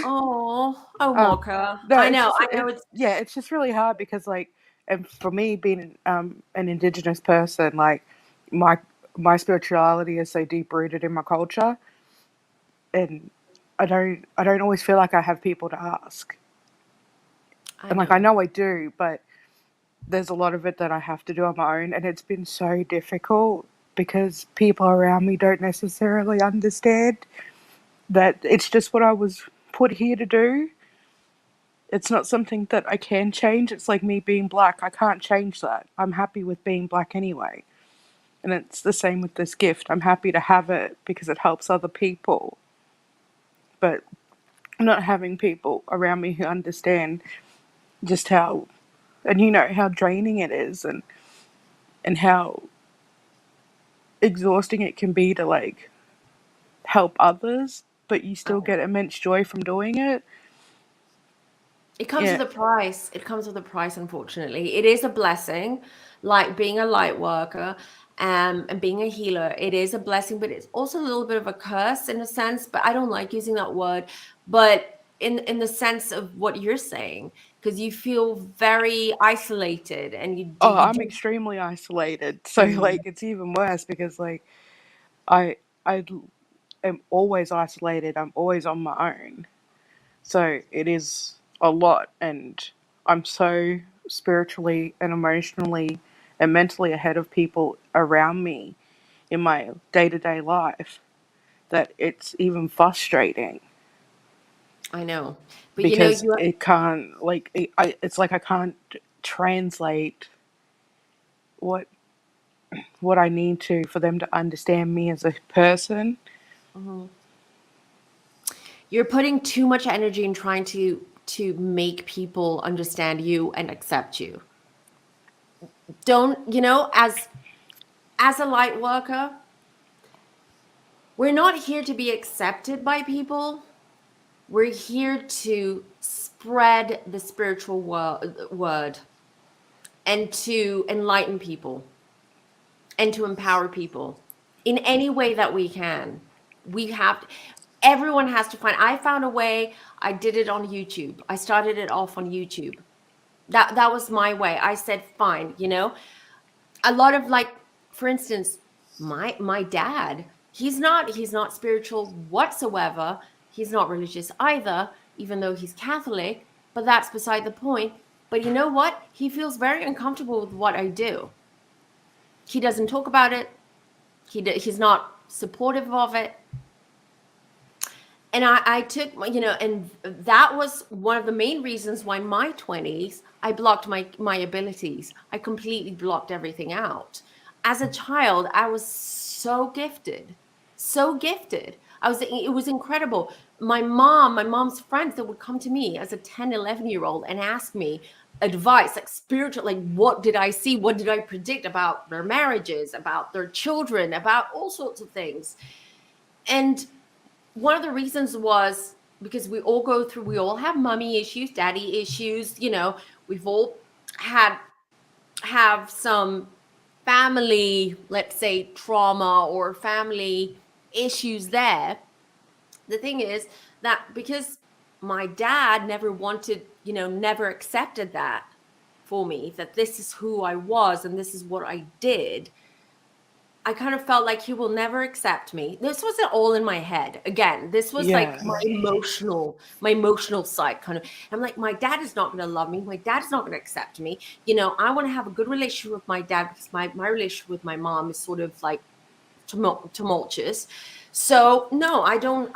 oh, Um, Mocha. no, I it's know, just I know it's yeah, it's just really hard because like, and for me being an Indigenous person, like my my spirituality is so deep rooted in my culture, and I don't always feel like I have people to ask, I and like I know. know I do, but there's a lot of it that I have to do on my own, and it's been so difficult because people around me don't necessarily understand that it's just what I was put here to do. It's not something that I can change. It's like me being black. I can't change that. I'm happy with being black anyway. And it's the same with this gift. I'm happy to have it because it helps other people. But not having people around me who understand just how, and you know, how draining it is, and how exhausting it can be to like help others, but you still get immense joy from doing it. It comes Yeah. with a price. It comes with a price, unfortunately. It is a blessing, like being a light worker and being a healer. It is a blessing, but it's also a little bit of a curse in a sense. But I don't like using that word. But in the sense of what you're saying, because you feel very isolated and Oh, you I'm don't. extremely isolated. So Mm, like it's even worse because like I am always isolated. I'm always on my own. So it is a lot, and I'm so spiritually and emotionally and mentally ahead of people around me in my day-to-day life that it's even frustrating I know, but because you. it can't like it's like I can't translate what what I need to for them to understand me as a person. Mhm. You're putting too much energy in trying to make people understand you and accept you. Don't, as a light worker, we're not here to be accepted by people. We're here to spread the spiritual word and to enlighten people and to empower people in any way that we can. We have everyone has to find. I found a way. I did it on YouTube. I started it off on YouTube. That was my way. I said, fine, a lot of like, for instance, my dad, he's not spiritual whatsoever. He's not religious either, even though he's Catholic, but that's beside the point. But you know what? He feels very uncomfortable with what I do. He doesn't talk about it. He's not supportive of it. And I took and that was one of the main reasons why my 20s I blocked my abilities. I completely blocked everything out. As a child, I was so gifted, so gifted. It was incredible. My mom's friends that would come to me as a 10, 11 year old and ask me advice, like spiritual, like what did I see, what did I predict about their marriages, about their children, about all sorts of things. And one of the reasons was because we all have mommy issues, daddy issues, we've all had have some family, let's say, trauma or family issues there. The thing is that because my dad never wanted, never accepted that for me, that this is who I was and this is what I did, I kind of felt like he will never accept me. This wasn't all in my head. Again, this was like Yeah. my emotional side kind of. I'm like, my dad is not going to love me. My dad's not going to accept me. I want to have a good relationship with my dad because my relationship with my mom is sort of like tumultuous. So no, I don't.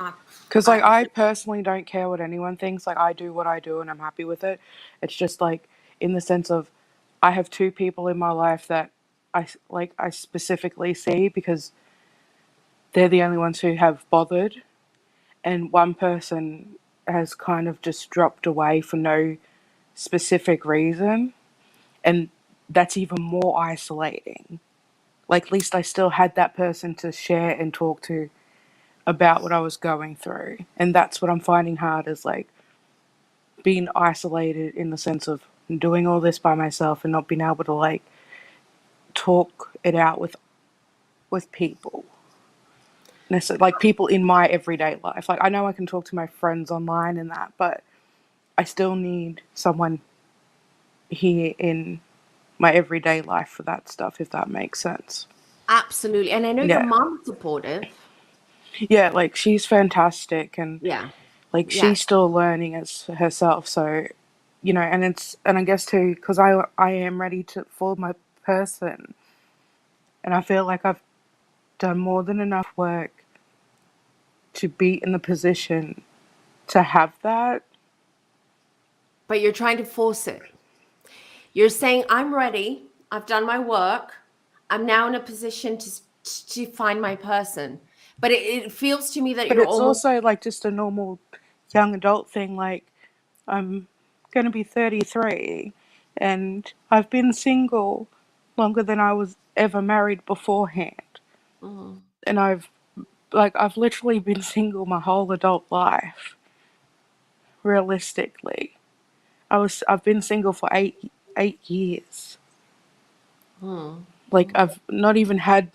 Because, I like, I personally don't care what anyone thinks. Like, I do what I do and I'm happy with it. It's just, like, in the sense of I have two people in my life that I specifically see because they're the only ones who have bothered. And one person has kind of just dropped away for no specific reason. And that's even more isolating. Like, at least I still had that person to share and talk to about what I was going through. And that's what I'm finding hard is like being isolated in the sense of doing all this by myself and not being able to like talk it out with people. Like people in my everyday life. Like I know I can talk to my friends online and that, but I still need someone here in my everyday life for that stuff, if that makes sense. Absolutely. And I know your Yeah. mom's supportive. Yeah, like she's fantastic and Yeah. like Yeah. she's still learning as herself. So, and I guess too, because I am ready to for my person, and I feel like I've done more than enough work to be in the position to have that. But you're trying to force it. You're saying, I'm ready. I've done my work. I'm now in a position to find my person. But it feels to me that But you're it's almost, also like just a normal young adult thing. Like I'm going to be 33, and I've been single longer than I was ever married beforehand, mm, and I've literally been single my whole adult life. Realistically, I've been single for 8 years. mm, Like I've not even had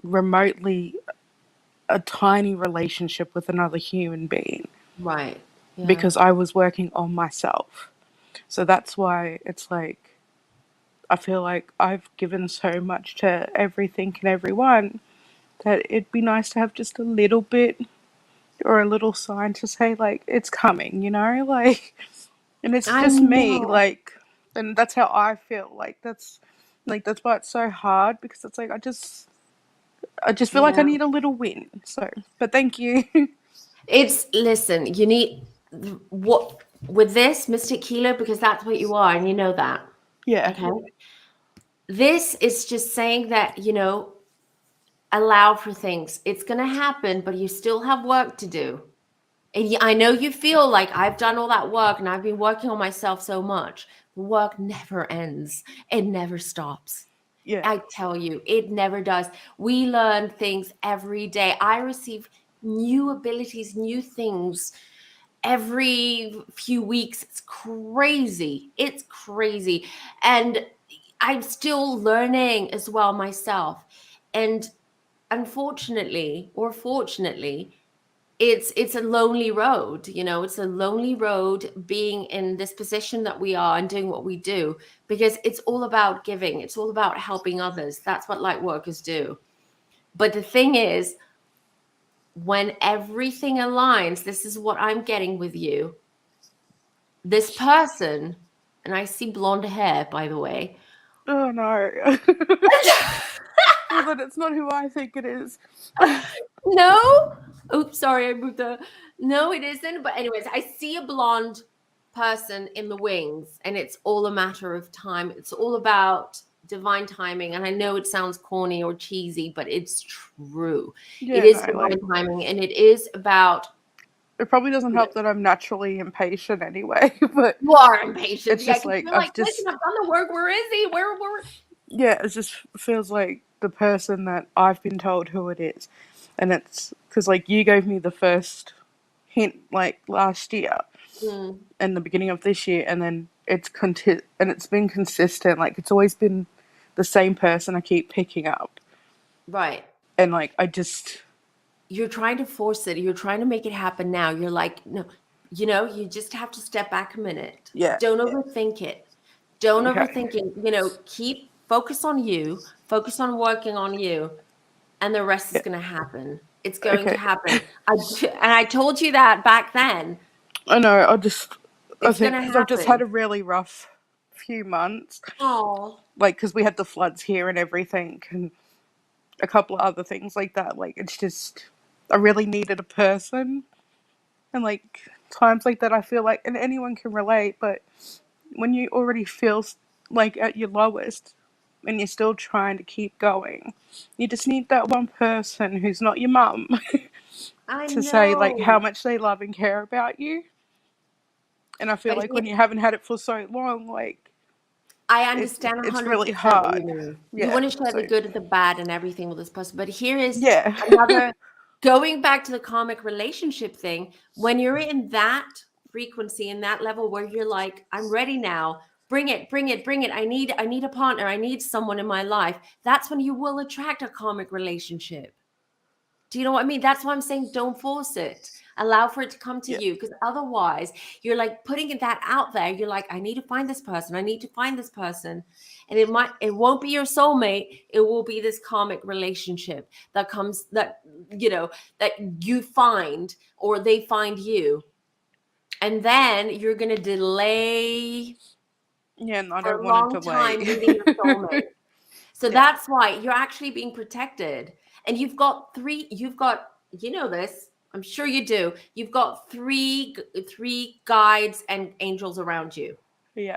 remotely a tiny relationship with another human being right. Yeah. because I was working on myself. So that's why it's like I feel like I've given so much to everything and everyone that it'd be nice to have just a little bit or a little sign to say like it's coming, like, and it's I just me, know. like, and that's how I feel. That's why it's so hard because it's like I just feel like I Yeah. need a little win. So, but thank you. Listen, you need what with this Mystic Healer, because that's what you are, and you know that. Yeah, Okay. This is just saying that, allow for things. It's going to happen, but you still have work to do. And I know you feel like I've done all that work and I've been working on myself so much. Work never ends, it never stops. yeah, I tell you, it never does. We learn things every day. I receive new abilities, new things every few weeks. It's crazy. It's crazy. And I'm still learning as well myself. And unfortunately, or fortunately, it's a lonely road. It's a lonely road being in this position that we are and doing what we do, because it's all about giving, it's all about helping others. That's what light workers do. But the thing is, when everything aligns, this is what I'm getting with you. This person, and I see blonde hair, by the way. oh no. Well, then it's not who I think it is. No. Oops, sorry, I moved the. No, it isn't. But anyways, I see a blonde person in the wings, and it's all a matter of time. It's all about divine timing. And I know it sounds corny or cheesy, but it's true. It Yeah, is no, divine like timing, and it is about. it probably doesn't help that I'm naturally impatient anyway, but You are impatient. it's Yeah, just because like you're like, listen, I've done the work. Where is he? Where? yeah, it just feels like the person that I've been told who it is. And it's because like you gave me the first hint like last year Mm, and the beginning of this year, and then and it's been consistent. Like it's always been the same person I keep picking up, right. and like I just You're trying to force it. You're trying to make it happen now. You're like, no, you just have to step back a minute. yeah, Don't overthink it. Don't okay, overthink it. Keep focus on you, focus on working on you, and the rest is yeah, going to happen. It's going to okay. happen. And I told you that back then. I know. I It's going think to because I've just had happen. a really rough few months, Oh, like because we had the floods here and everything, and a couple of other things like that. Like it's just I really needed a person, and like times like that, I feel like, and anyone can relate, but when you already feel like at your lowest and you're still trying to keep going, you just need that one person who's not your mum I to say like how know. much they love and care about you. And I feel But like when you haven't had it for so long, like I it's understand it's 100% really what you hard. mean. You Yeah. want to share the So good and the bad and everything with this person. But here is yeah. another going back to the karmic relationship thing, when you're in that frequency in that level where you're like, I'm ready now, bring it, bring it, bring it. I need a partner, I need someone in my life. That's when you will attract a karmic relationship. Do you know what I mean? That's why I'm saying don't force it. Allow for it to come to Yeah. you, because otherwise you're like putting that out there. You're like, I need to find this person. I need to find this person. And it won't be your soulmate. It will be this karmic relationship that comes, that, that you find or they find you. And then you're going to delay Yeah, and I for don't a want to long delay. time meeting your soulmate. So Yeah. that's why you're actually being protected. And you've got, this, I'm sure you do. You've got three guides and angels around you. Yeah.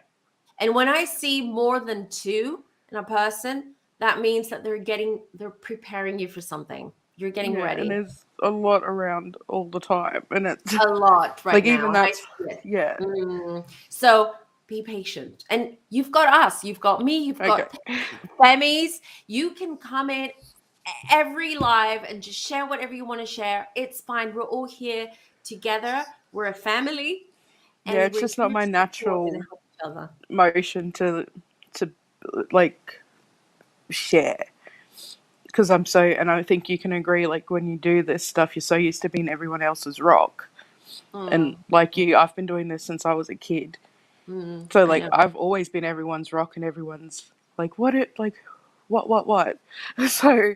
And when I see more than two in a person, that means that they're preparing you for something. You're getting Yeah, and ready. there's a lot around all the time, and it's A lot right like now. even And I that's see it. yeah. So be patient. And you've got us, you've got me, you've Okay. got Femi's. You can come in every live and just share whatever you want to share. It's fine. We're all here together. We're a family, Yeah, and it's we're just not here my to support and natural help each other. motion to like share because I'm so, and I think you can agree, like when you do this stuff, you're so used to being everyone else's rock. And Mm, like you, I've been doing this since I was a kid. So I like know. I've always been everyone's rock and everyone's like what. So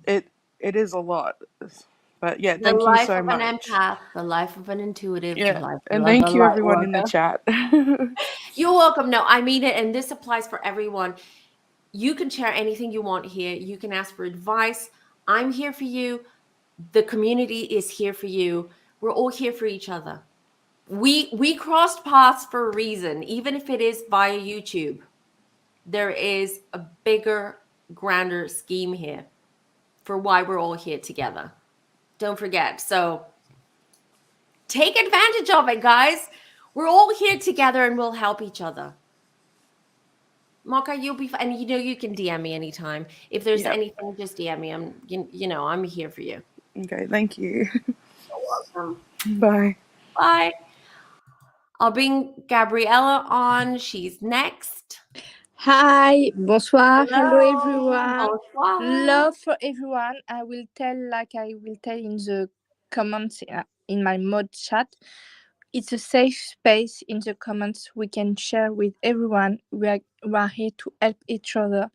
it it is a lot. But yeah, The thank you life so of an much. empath, the life of an intuitive, the Yeah. life And of a thank you light everyone in the worker. chat. You're welcome. No, I mean it. And this applies for everyone. You can share anything you want here. You can ask for advice. I'm here for you. The community is here for you. We're all here for each other. We crossed paths for a reason, even if it is via YouTube. There is a bigger, grander scheme here for why we're all here together. Don't forget. So take advantage of it, guys. We're all here together and we'll help each other. Mocha, you'll be fine. And you can DM me anytime. If there's Yep. anything, just DM me. I'm here for you. Okay, thank you. Welcome. Bye. Bye. I'll bring Gabriella on. She's next. Hi, bonsoir, hello Hello. everyone. Bonsoir. Love for everyone. I will tell in the comments in my mod chat. It's a safe space in the comments. We can share with everyone. We are here to help each other.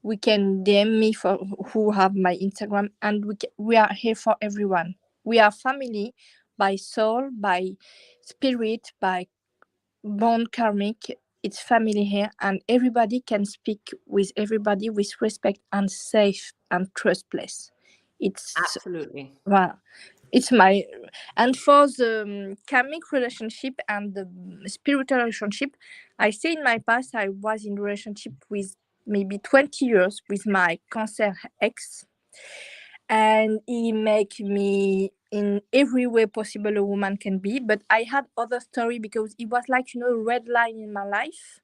We can DM me for who have my Instagram, and we are here for everyone. We are family by soul, by spirit, by bond karmic. It's family here, and everybody can speak with everybody with respect and safe and trust place. It's Absolutely. well, it's my, and for the karmic relationship and the spiritual relationship, I say in my past I was in relationship with maybe 20 years with my cancer ex, and he make me in every way possible a woman can be. But I had other story because it was like a red line in my life.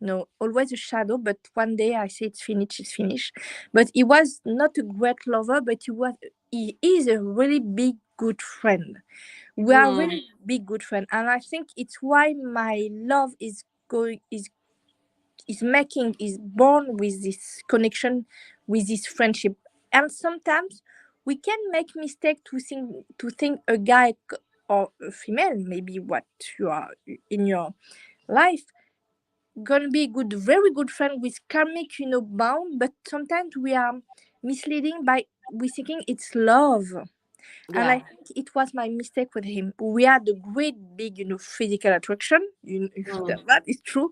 No, always a shadow. But one day I say it's finished, it's finished. But he was not a great lover, but he is a really big good friend. We are Mm, really big good friend, and I think it's why my love is going is born with this connection, with this friendship. And sometimes we can make mistake to think a guy or a female, maybe what you are in your life, gonna be good, very good friend with karmic bound. But sometimes we are misleading by we thinking it's love. And I yeah. think it was my mistake with him. We had a great big physical attraction, Mm, that is true.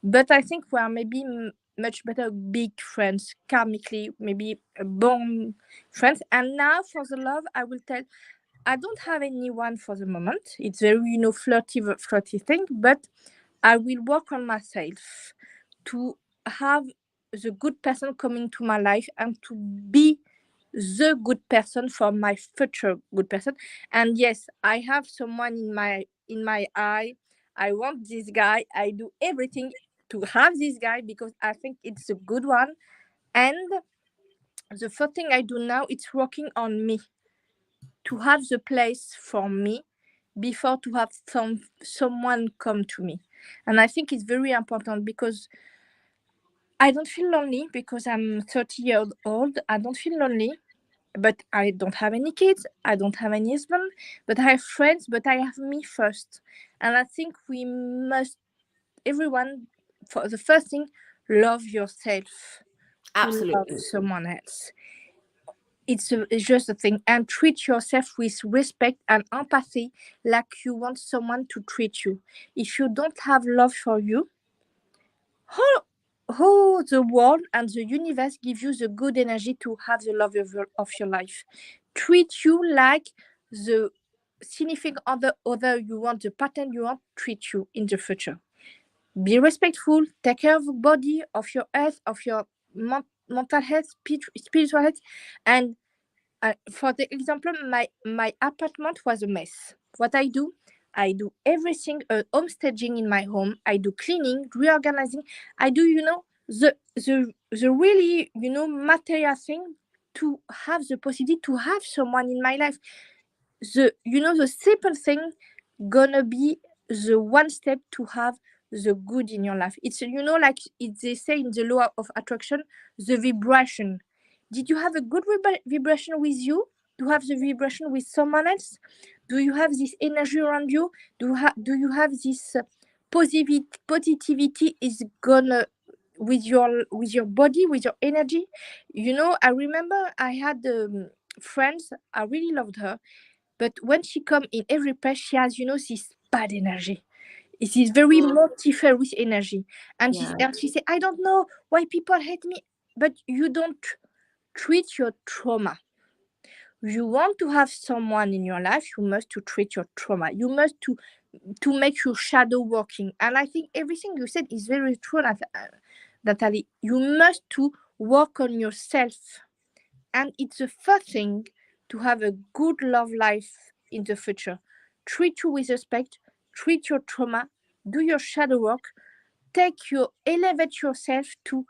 But I think we are maybe much better big friends karmically, maybe born friends. And now for the love, I will tell, I don't have anyone for the moment. It's very flirty thing, but I will work on myself to have the good person coming to my life and to be the good person for my future good person. And yes, I have someone in my eye. I want this guy. I do everything to have this guy because I think it's a good one. And the first thing I do now, it's working on me. to have the place for me before to have someone come to me. And I think it's very important because I don't feel lonely because I'm 30 years old. I don't feel lonely, but I don't have any kids. I don't have any husband, but I have friends, but I have me first. And I think we must, everyone, for the first thing, love yourself to love Absolutely. someone else. It's just a thing. And treat yourself with respect and empathy like you want someone to treat you. If you don't have love for you, how the world and the universe give you the good energy to have the love of your life? Treat you like the significant other you want, the pattern you want, treat you in the future. Be respectful, take care of your body, of your health, of your mental health, spiritual health. And for the example, my apartment was a mess. What I do everything, home staging in my home. I do cleaning, reorganizing. I do, the really, material thing to have the possibility to have someone in my life. The simple thing gonna be the one step to have the good in your life. It's, like they say in the law of attraction, the vibration. Did you have a good vibration with you? Do you have the vibration with someone else? Do you have this energy around you? Do you have this positivity is gonna with your body, with your energy? I remember I had friends. I really loved her, but when she come in every place, she has, this bad energy. It is very multifarious energy. And Yeah. she said, I don't know why people hate me. But you don't treat your trauma. You want to have someone in your life, you must to treat your trauma. You must to make your shadow working. And I think everything you said is very true, Natalie. You must to work on yourself. And it's the first thing to have a good love life in the future. Treat you with respect, treat your trauma, do your shadow work, elevate yourself to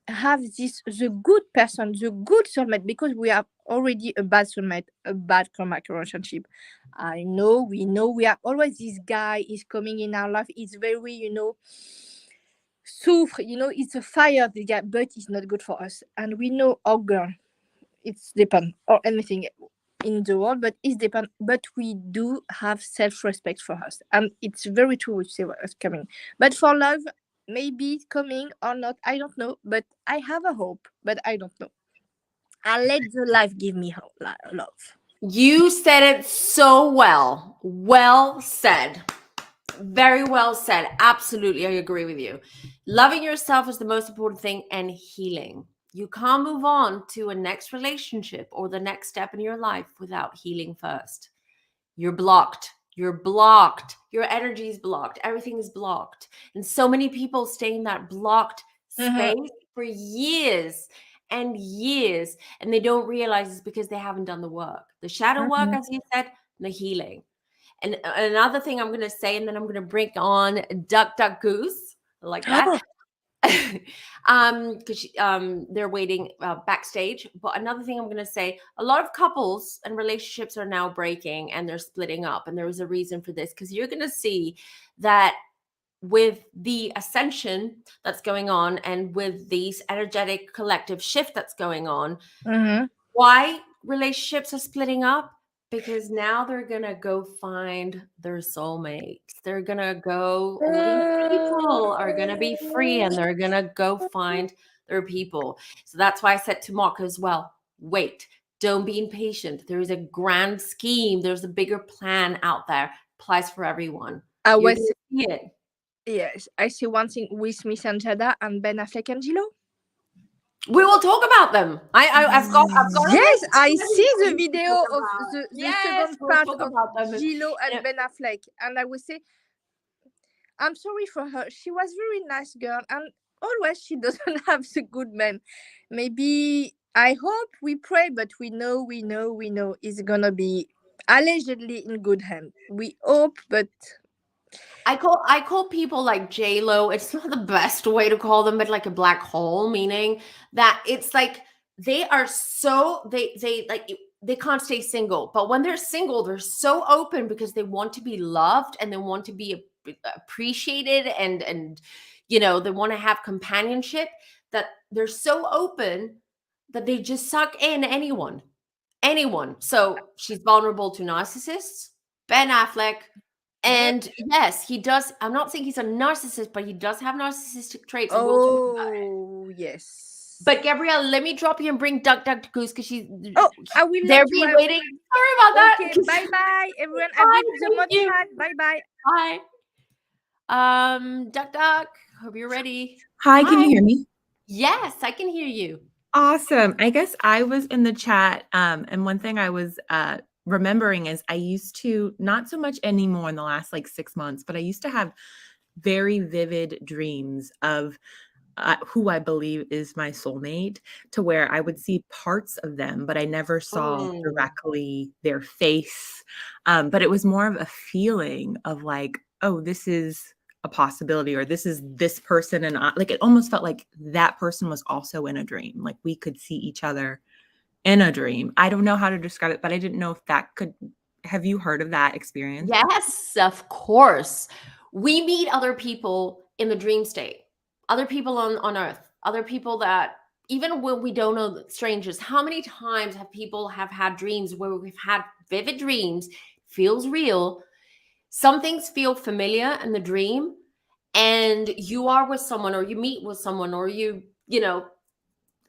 have the good person, the good soulmate, because we are already a bad soulmate, a bad karmic relationship. We know we are always this guy is coming in our life. It's very, souffre, it's a fire, the guy, but it's not good for us. And we know, oh girl, it's depend or anything in the world, but it's depend. But we do have self-respect for us, and it's very true what you say what's coming. But for love, maybe it's coming or not, I don't know. But I have a hope, but I don't know. I let the life give me love. You said it so well. Well said. Very well said. Absolutely. I agree with you. Loving yourself is the most important thing, and healing. You can't move on to a next relationship or the next step in your life without healing first. You're blocked. You're blocked. Your energy is blocked. Everything is blocked. And so many people stay in that blocked space for years and years, and they don't realize it's because they haven't done the work. The shadow work, as you said, the healing. And another thing I'm going to say, and then I'm going to bring on Duck Duck Goose, like that, because they're waiting backstage. But another thing I'm going to say, a lot of couples and relationships are now breaking and they're splitting up, and there is a reason for this, because you're going to see that with the ascension that's going on and with these energetic collective shift that's going on, why relationships are splitting up? Because now they're gonna go find their soulmates. They're gonna go, all these people are gonna be free and they're gonna go find their people. So that's why I said to Mark as well, wait, don't be impatient. There is a grand scheme, there's a bigger plan out there, applies for everyone. I You're was gonna see it. Yes, I see one thing with Miss Anjada and Ben Affleck and Gilo. We will talk about them. I've got a Yes, list I ready see for the you to video talk of about. the Yes, second we'll part talk of about them. Gilo and Yeah. Ben Affleck, and I would say, I'm sorry for her. She was very nice girl, and always she doesn't have the good man. Maybe I hope, we pray, but we know it's gonna be allegedly in good hand. We hope, but I call people like J-Lo, it's not the best way to call them, but like a black hole, meaning that it's like they are so they like they can't stay single. But when they're single, they're so open because they want to be loved and they want to be appreciated, and they want to have companionship, that they're so open that they just suck in anyone. So she's vulnerable to narcissists, Ben Affleck. And yes, he does. I'm not saying he's a narcissist, but he does have narcissistic traits. And we'll talk about it. Oh, yes. But Gabrielle, let me drop you and bring Duck Goose, because I will they're let you. been waiting. Sorry about that. Okay, bye everyone. Bye, I've been the thank you. mod chat. Bye. Duck, hope you're ready. Hi, can you hear me? Yes, I can hear you. Awesome. I guess I was in the chat, and one thing I was remembering is I used to, not so much anymore in the last like 6 months, but I used to have very vivid dreams of who I believe is my soulmate, to where I would see parts of them, but I never saw directly their face. But it was more of a feeling of like, oh, this is a possibility, or this is this person. And like, it almost felt like that person was also in a dream. Like we could see each other in a dream. I don't know how to describe it, but I didn't know if that could, have you heard of that experience? Yes, of course. We meet other people in the dream state, other people on earth, other people that, even when we don't know strangers, how many times have people have had dreams where we've had vivid dreams, feels real, some things feel familiar in the dream, and you are with someone, or you meet with someone, or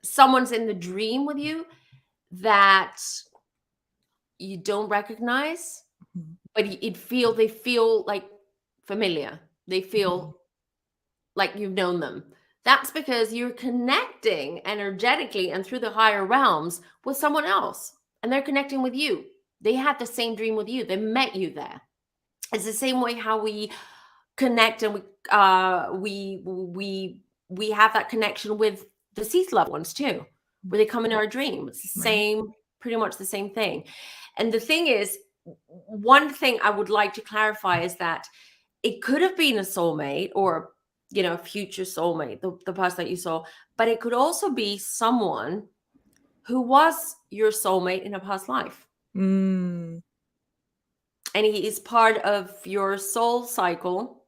someone's in the dream with you that you don't recognize, but they feel like familiar. They feel like you've known them. That's because you're connecting energetically and through the higher realms with someone else, and they're connecting with you. They had the same dream with you. They met you there. It's the same way how we connect, and we have that connection with deceased loved ones too, where they come in our dream. It's the same, pretty much the same thing. And the thing is, one thing I would like to clarify is that it could have been a soulmate, or a future soulmate, the person that you saw, but it could also be someone who was your soulmate in a past life. And he is part of your soul cycle,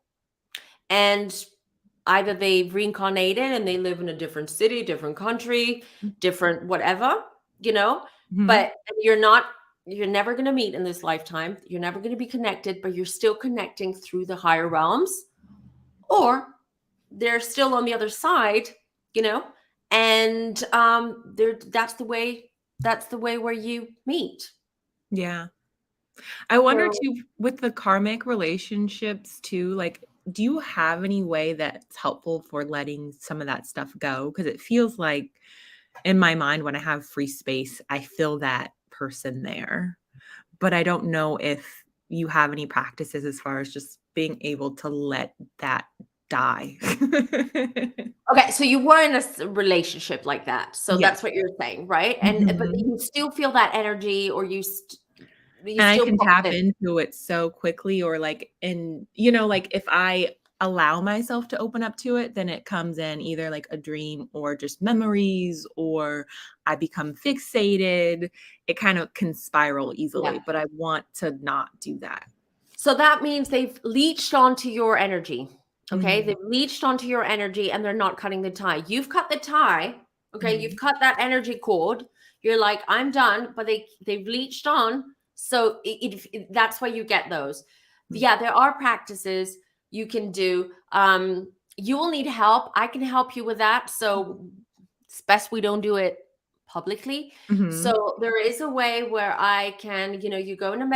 and either they've reincarnated and they live in a different city, different country, different whatever, but you're never going to meet in this lifetime. You're never going to be connected, but you're still connecting through the higher realms, or they're still on the other side, and that's the way where you meet. Yeah. I wonder too, with the karmic relationships too, like, do you have any way that's helpful for letting some of that stuff go? Because it feels like in my mind, when I have free space, I feel that person there, but I don't know if you have any practices as far as just being able to let that die. Okay, so you were in a relationship like that, so that's what you're saying, right? And but you still feel that energy, or you and I can tap into it so quickly, or like, and like if I allow myself to open up to it, then it comes in either like a dream or just memories, or I become fixated. It kind of can spiral easily, but I want to not do that. So that means they've leached onto your energy. Okay, they've leached onto your energy, and they're not cutting the tie. You've cut the tie. Okay, you've cut that energy cord. You're like, I'm done, but they've leached on. So that's why you get those. Yeah, there are practices you can do. You will need help. I can help you with that. So it's best we don't do it publicly. So there is a way where I can, you go in a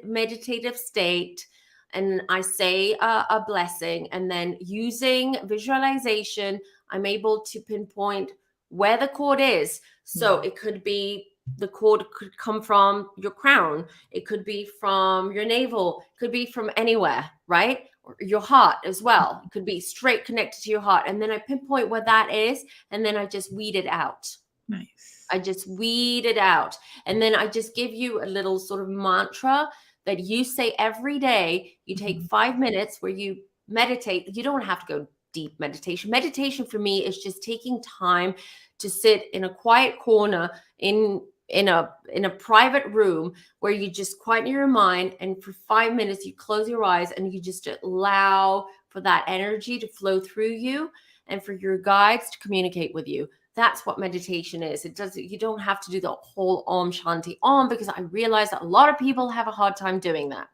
meditative state, and I say a blessing, and then using visualization, I'm able to pinpoint where the cord is. So it could be, the cord could come from your crown. It could be from your navel. It could be from anywhere, right? Or your heart as well. It could be straight connected to your heart. And then I pinpoint where that is, and then I just weed it out. Nice. I just weed it out. And then I just give you a little sort of mantra that you say every day. You take 5 minutes where you meditate. You don't have to go deep meditation. Meditation for me is just taking time to sit in a quiet corner in in a private room where you just quieten your mind, and for 5 minutes you close your eyes and you just allow for that energy to flow through you and for your guides to communicate with you. That's what meditation is. You don't have to do the whole Om Shanti Om, because I realize that a lot of people have a hard time doing that.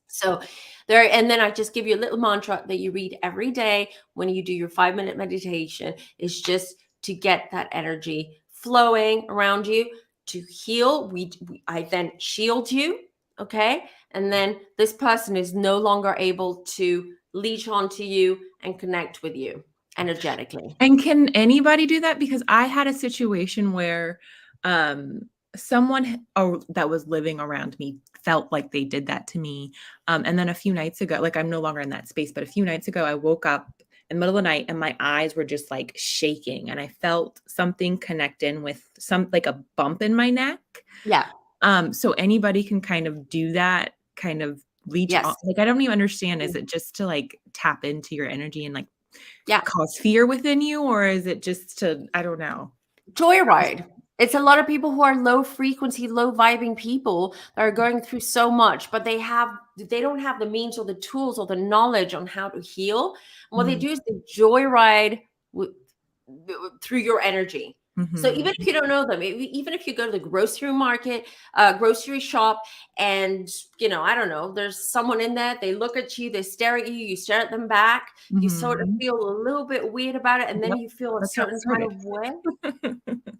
So and then I just give you a little mantra that you read every day when you do your 5-minute meditation, is just to get that energy flowing around you to heal. I then shield you. Okay. And then this person is no longer able to leech onto you and connect with you energetically. And can anybody do that? Because I had a situation where someone that was living around me felt like they did that to me. And then a few nights ago, like I'm no longer in that space, but a few nights ago, I woke up in the middle of the night and my eyes were just like shaking, and I felt something connect in with like a bump in my neck. Yeah. So anybody can kind of do that, kind of leech on. Like, I don't even understand. Is it just to like tap into your energy and like cause fear within you, or is it just to, I don't know, joyride? It's a lot of people who are low frequency, low vibing people that are going through so much, but they don't have the means or the tools or the knowledge on how to heal. And what they do is they joyride through your energy. So even if you don't know them, even if you go to the grocery market, grocery shop, and I don't know, there's someone in there, they look at you, they stare at you, you stare at them back, you sort of feel a little bit weird about it, and then you feel a certain kind of way.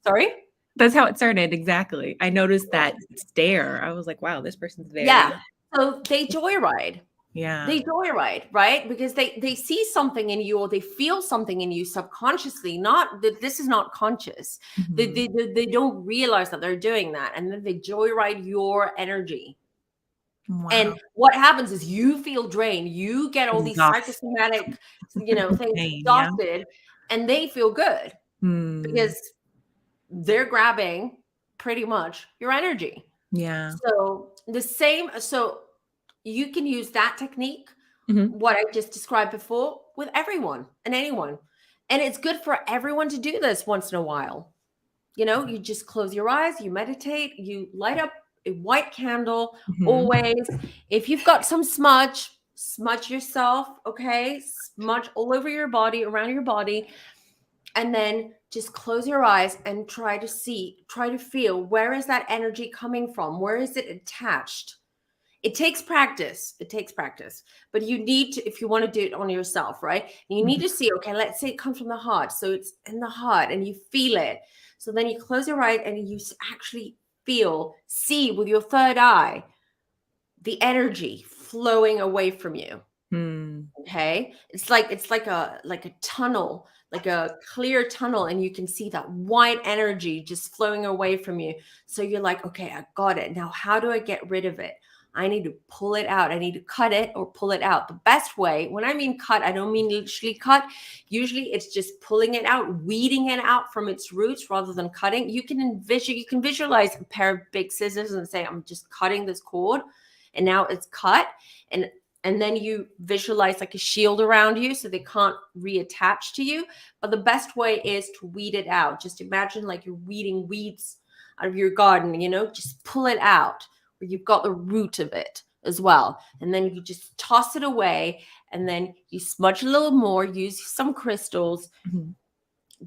Sorry? That's how it started. Exactly. I noticed that stare. I was like, wow, this person's very. Yeah. So they joyride. Yeah. They joyride, right? Because they see something in you, or they feel something in you subconsciously, not that this is not conscious. They don't realize that they're doing that. And then they joyride your energy. Wow. And what happens is you feel drained. You get all these psychosomatic, things exhausted, and they feel good because they're grabbing pretty much your energy. Yeah. So you can use that technique, what I just described before, with everyone and anyone. And it's good for everyone to do this once in a while. You just close your eyes, you meditate, you light up a white candle, always. If you've got some smudge yourself, okay? Smudge all over your body, around your body. And then just close your eyes and try to feel, where is that energy coming from? Where is it attached? It takes practice. But you need to, if you want to do it on yourself, right? You need to see, okay, let's say it comes from the heart. So it's in the heart and you feel it. So then you close your eyes and you actually see with your third eye, the energy flowing away from you. Okay. It's like a tunnel, like a clear tunnel, and you can see that white energy just flowing away from you. So you're like, okay, I got it. Now, how do I get rid of it? I need to pull it out. I need to cut it or pull it out. The best way, when I mean cut, I don't mean literally cut. Usually it's just pulling it out, weeding it out from its roots rather than cutting. You can visualize a pair of big scissors and say, I'm just cutting this cord, and now it's cut. And then you visualize like a shield around you so they can't reattach to you. But the best way is to weed it out. Just imagine like you're weeding weeds out of your garden, just pull it out where you've got the root of it as well. And then you just toss it away, and then you smudge a little more, use some crystals,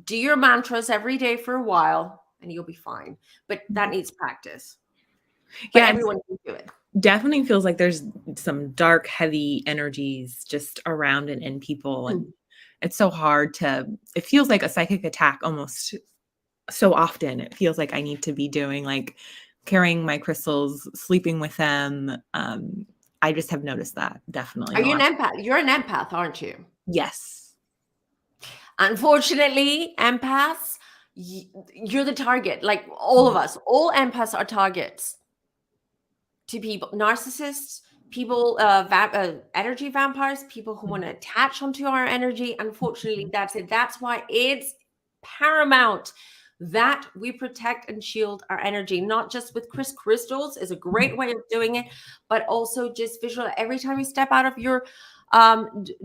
do your mantras every day for a while, and you'll be fine. But that needs practice. But everyone can do it. Definitely feels like there's some dark, heavy energies just around and in people. And it's so hard it feels like a psychic attack almost so often. It feels like I need to be doing like carrying my crystals, sleeping with them. I just have noticed that definitely. Are you an empath? You're an empath, aren't you? Yes. Unfortunately, empaths, you're the target. Like all of us, all empaths are targets to people, narcissists, people, energy vampires, people who want to attach onto our energy. Unfortunately, that's it. That's why it's paramount that we protect and shield our energy, not just with crystals is a great way of doing it, but also just visual every time you step out of your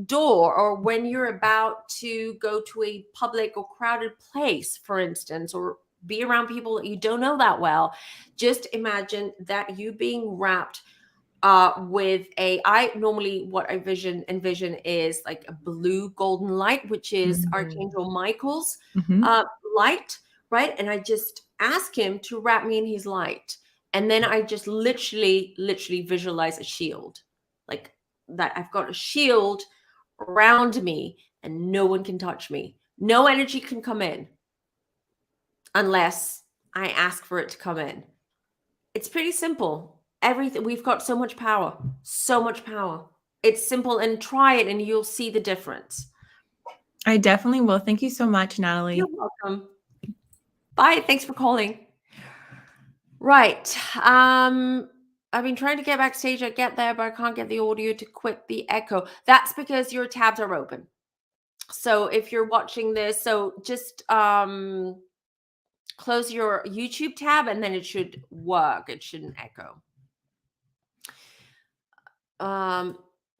door, or when you're about to go to a public or crowded place, for instance, or be around people that you don't know that well. Just imagine that you being wrapped with I normally what I envision is like a blue golden light, which is Archangel Michael's light, right? And I just ask him to wrap me in his light. And then I just literally visualize a shield, like that I've got a shield around me and no one can touch me. No energy can come in unless I ask for it to come in. It's pretty simple. Everything, we've got so much power. It's simple, and try it and you'll see the difference. I definitely will. Thank you so much, Natalie. You're welcome. Bye. Thanks for calling. Right. I've been trying to get backstage. I get there, but I can't get the audio to quit the echo. That's because your tabs are open. So if you're watching this, so just close your YouTube tab and then it should work. It shouldn't echo.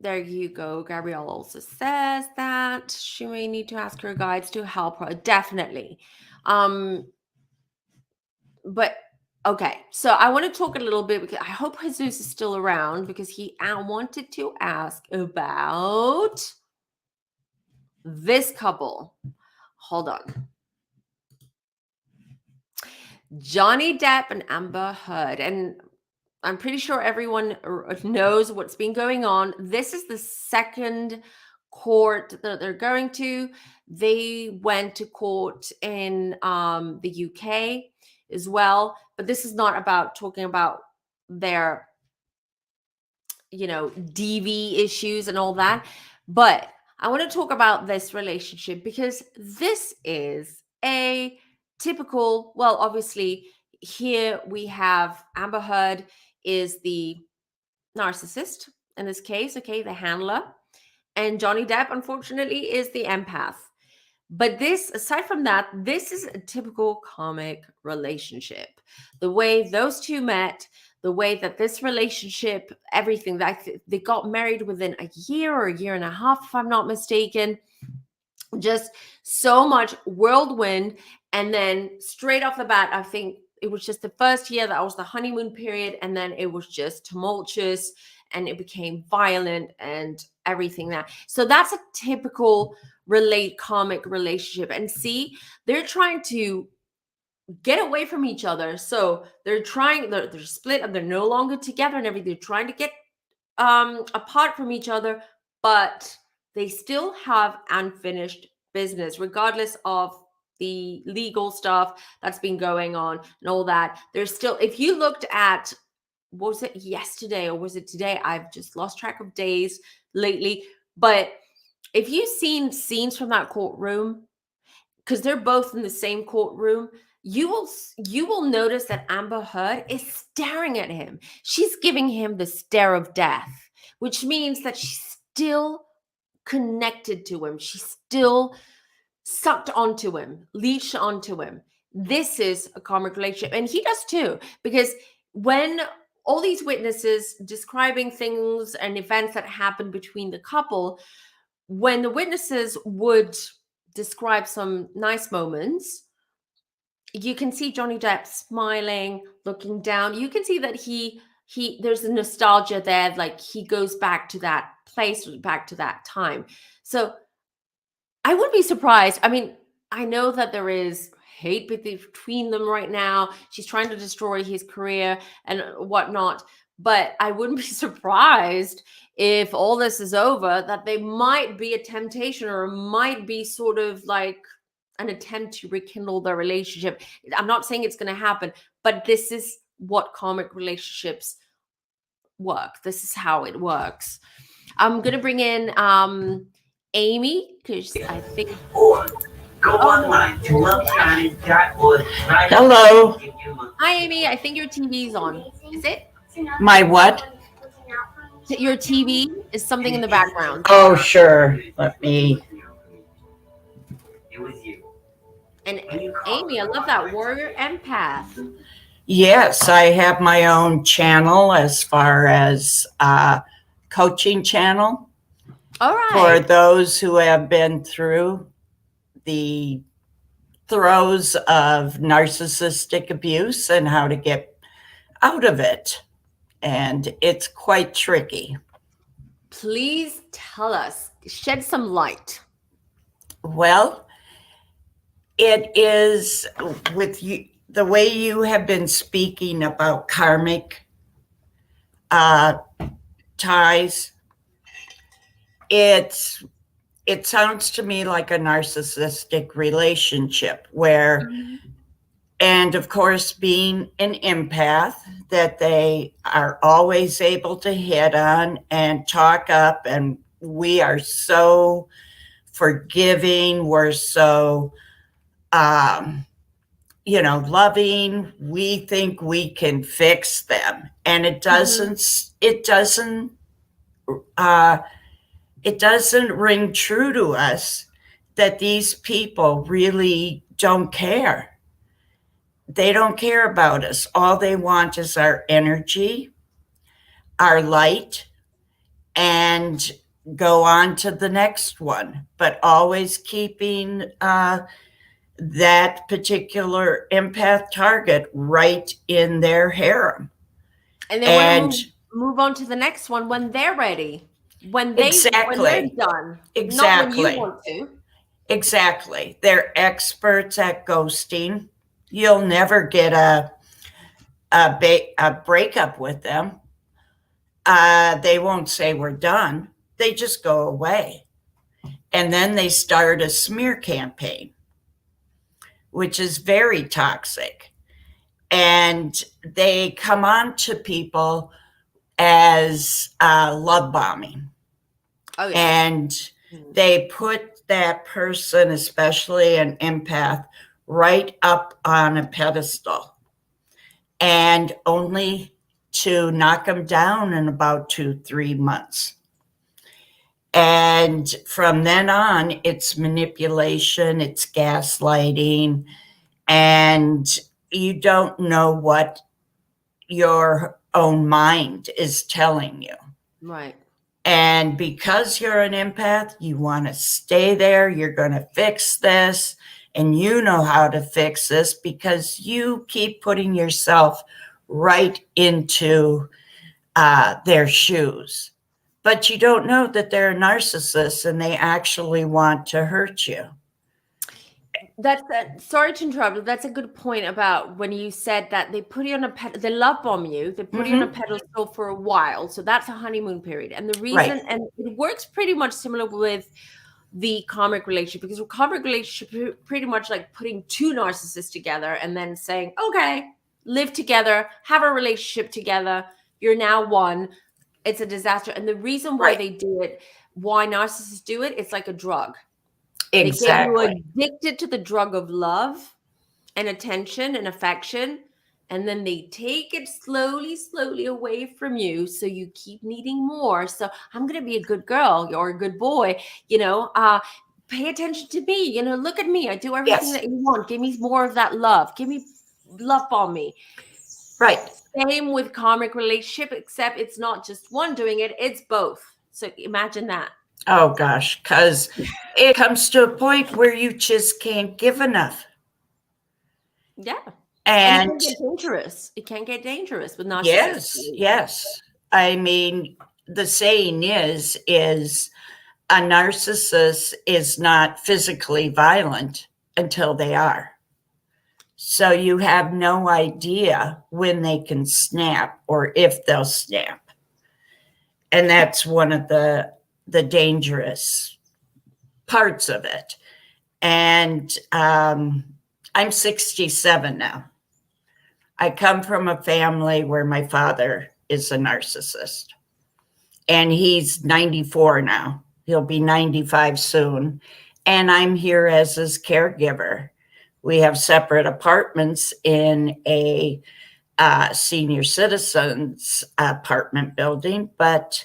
There you go. Gabrielle also says that she may need to ask her guides to help her. Definitely. But okay, so I want to talk a little bit because I hope Jesus is still around, because he wanted to ask about this couple. Hold on. Johnny Depp and Amber Heard. And I'm pretty sure everyone knows what's been going on. This is the second court that they're going to. They went to court in the UK as well. But this is not about talking about their, DV issues and all that. But I want to talk about this relationship because this is a typical, well, obviously, here we have Amber Heard is the narcissist in this case, okay, the handler. And Johnny Depp, unfortunately, is the empath. But this, aside from that, this is a typical karmic relationship. The way those two met, the way that this relationship, everything, that they got married within a year or a year and a half, if I'm not mistaken. Just so much whirlwind. And then straight off the bat, I think it was just the first year that was the honeymoon period. And then it was just tumultuous and it became violent and everything that. So that's a typical karmic relationship. And see, they're trying to get away from each other. So they're split and they're no longer together and everything. They're trying to get apart from each other, but they still have unfinished business, regardless of the legal stuff that's been going on and all that. There's still, if you looked at, was it yesterday or was it today? I've just lost track of days lately. But if you've seen scenes from that courtroom, because they're both in the same courtroom, you will notice that Amber Heard is staring at him. She's giving him the stare of death, which means that she's still connected to him. She's still sucked onto him, leashed onto him. This is a karmic relationship. And he does too, because when all these witnesses describing things and events that happened between the couple, when the witnesses would describe some nice moments, you can see Johnny Depp smiling, looking down. You can see that he there's a nostalgia there, like he goes back to that place, back to that time. So I wouldn't be surprised. I mean, I know that there is hate between them right now. She's trying to destroy his career and whatnot, but I wouldn't be surprised if all this is over, that they might be a temptation or might be sort of like an attempt to rekindle their relationship. I'm not saying it's going to happen, but this is what karmic relationships work. This is how it works. I'm going to bring in Amy, because I think... Go online to loveshining.org. Hello. Hi, Amy. I think your TV's on. Is it? My what? Your TV is something in the background. Oh, sure. Let me. It was you. And Amy, I love that warrior empath. Yes, I have my own channel as far as coaching channel. All right. For those who have been through the throes of narcissistic abuse and how to get out of it. And it's quite tricky. Please tell us, shed some light. Well, it is with you, the way you have been speaking about karmic ties. It sounds to me like a narcissistic relationship where, and of course, being an empath, that they are always able to hit on and talk up, and we are so forgiving, we're so loving, we think we can fix them, and it doesn't ring true to us that these people really don't care. They don't care about us. All they want is our energy, our light, and go on to the next one, but always keeping that particular empath target right in their harem. And they want to move on to the next one when they're ready. When they're done. Exactly. Not when you want to. Exactly. They're experts at ghosting. You'll never get a breakup with them. They won't say we're done. They just go away. And then they start a smear campaign, which is very toxic. And they come on to people as love bombing. Oh, yeah. And they put that person, especially an empath, right up on a pedestal, and only to knock them down in about 2-3 months. And from then on, it's manipulation, it's gaslighting, and you don't know what your own mind is telling you. Right. And because you're an empath, you want to stay there. You're going to fix this. And you know how to fix this because you keep putting yourself right into their shoes. But you don't know that they're a narcissist and they actually want to hurt you. Sorry to interrupt, but that's a good point about when you said that they put you on they love bomb you, they put you on a pedestal for a while. So that's a honeymoon period. And the reason, and it works pretty much similar with the karmic relationship, because a karmic relationship pretty much like putting two narcissists together and then saying, okay, live together, have a relationship together. You're now one. It's a disaster. And the reason why they do it, why narcissists do it, it's like a drug. Exactly. They get you addicted to the drug of love and attention and affection, and then they take it slowly away from you, so you keep needing more. So I'm going to be a good girl or a good boy, pay attention to me, look at me. I do everything that you want. Give me more of that love. Give me love on me. Right. Same with karmic relationship, except it's not just one doing it, it's both. So imagine that. Oh, gosh, because it comes to a point where you just can't give enough. Yeah. And it can get dangerous. It can get dangerous with narcissists. Yes. I mean, the saying is a narcissist is not physically violent until they are. So you have no idea when they can snap or if they'll snap. And that's one of the dangerous parts of it. And I'm 67 now. I come from a family where my father is a narcissist. And he's 94 now. He'll be 95 soon. And I'm here as his caregiver. We have separate apartments in a senior citizens apartment building, but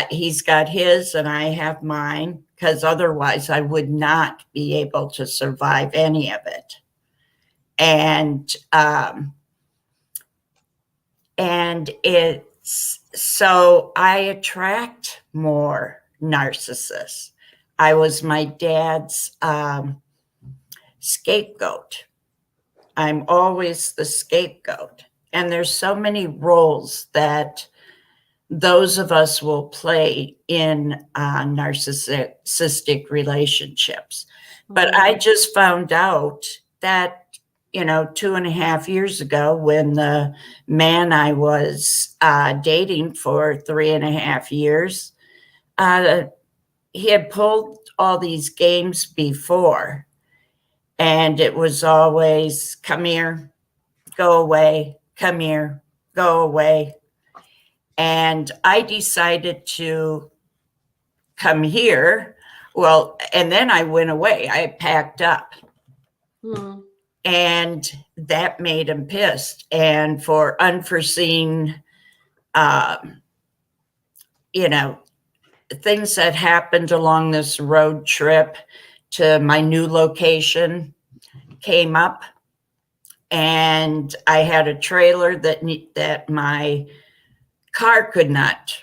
he's got his and I have mine, because otherwise I would not be able to survive any of it. And it's so I attract more narcissists. I was my dad's scapegoat. I'm always the scapegoat. And there's so many roles that those of us will play in narcissistic relationships. But I just found out that, 2.5 years ago, when the man I was dating for 3.5 years, he had pulled all these games before. And it was always, come here, go away, come here, go away. And I decided to come here. Well, and then I went away. I packed up. And that made him pissed. And for unforeseen, things that happened along this road trip to my new location came up. And I had a trailer that my car could not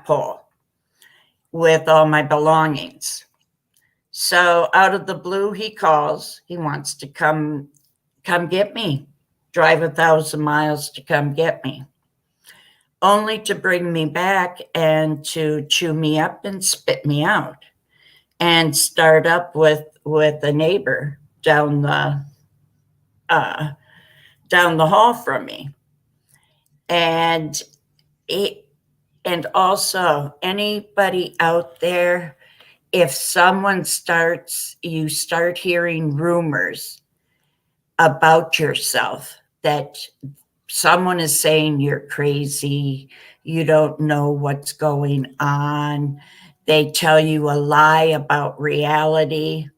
pull with all my belongings. So out of the blue, he calls. He wants to come get me, drive 1,000 miles to come get me, only to bring me back and to chew me up and spit me out and start up with a neighbor down the hall from me. And also anybody out there, if you start hearing rumors about yourself, that someone is saying you're crazy, you don't know what's going on, they tell you a lie about reality,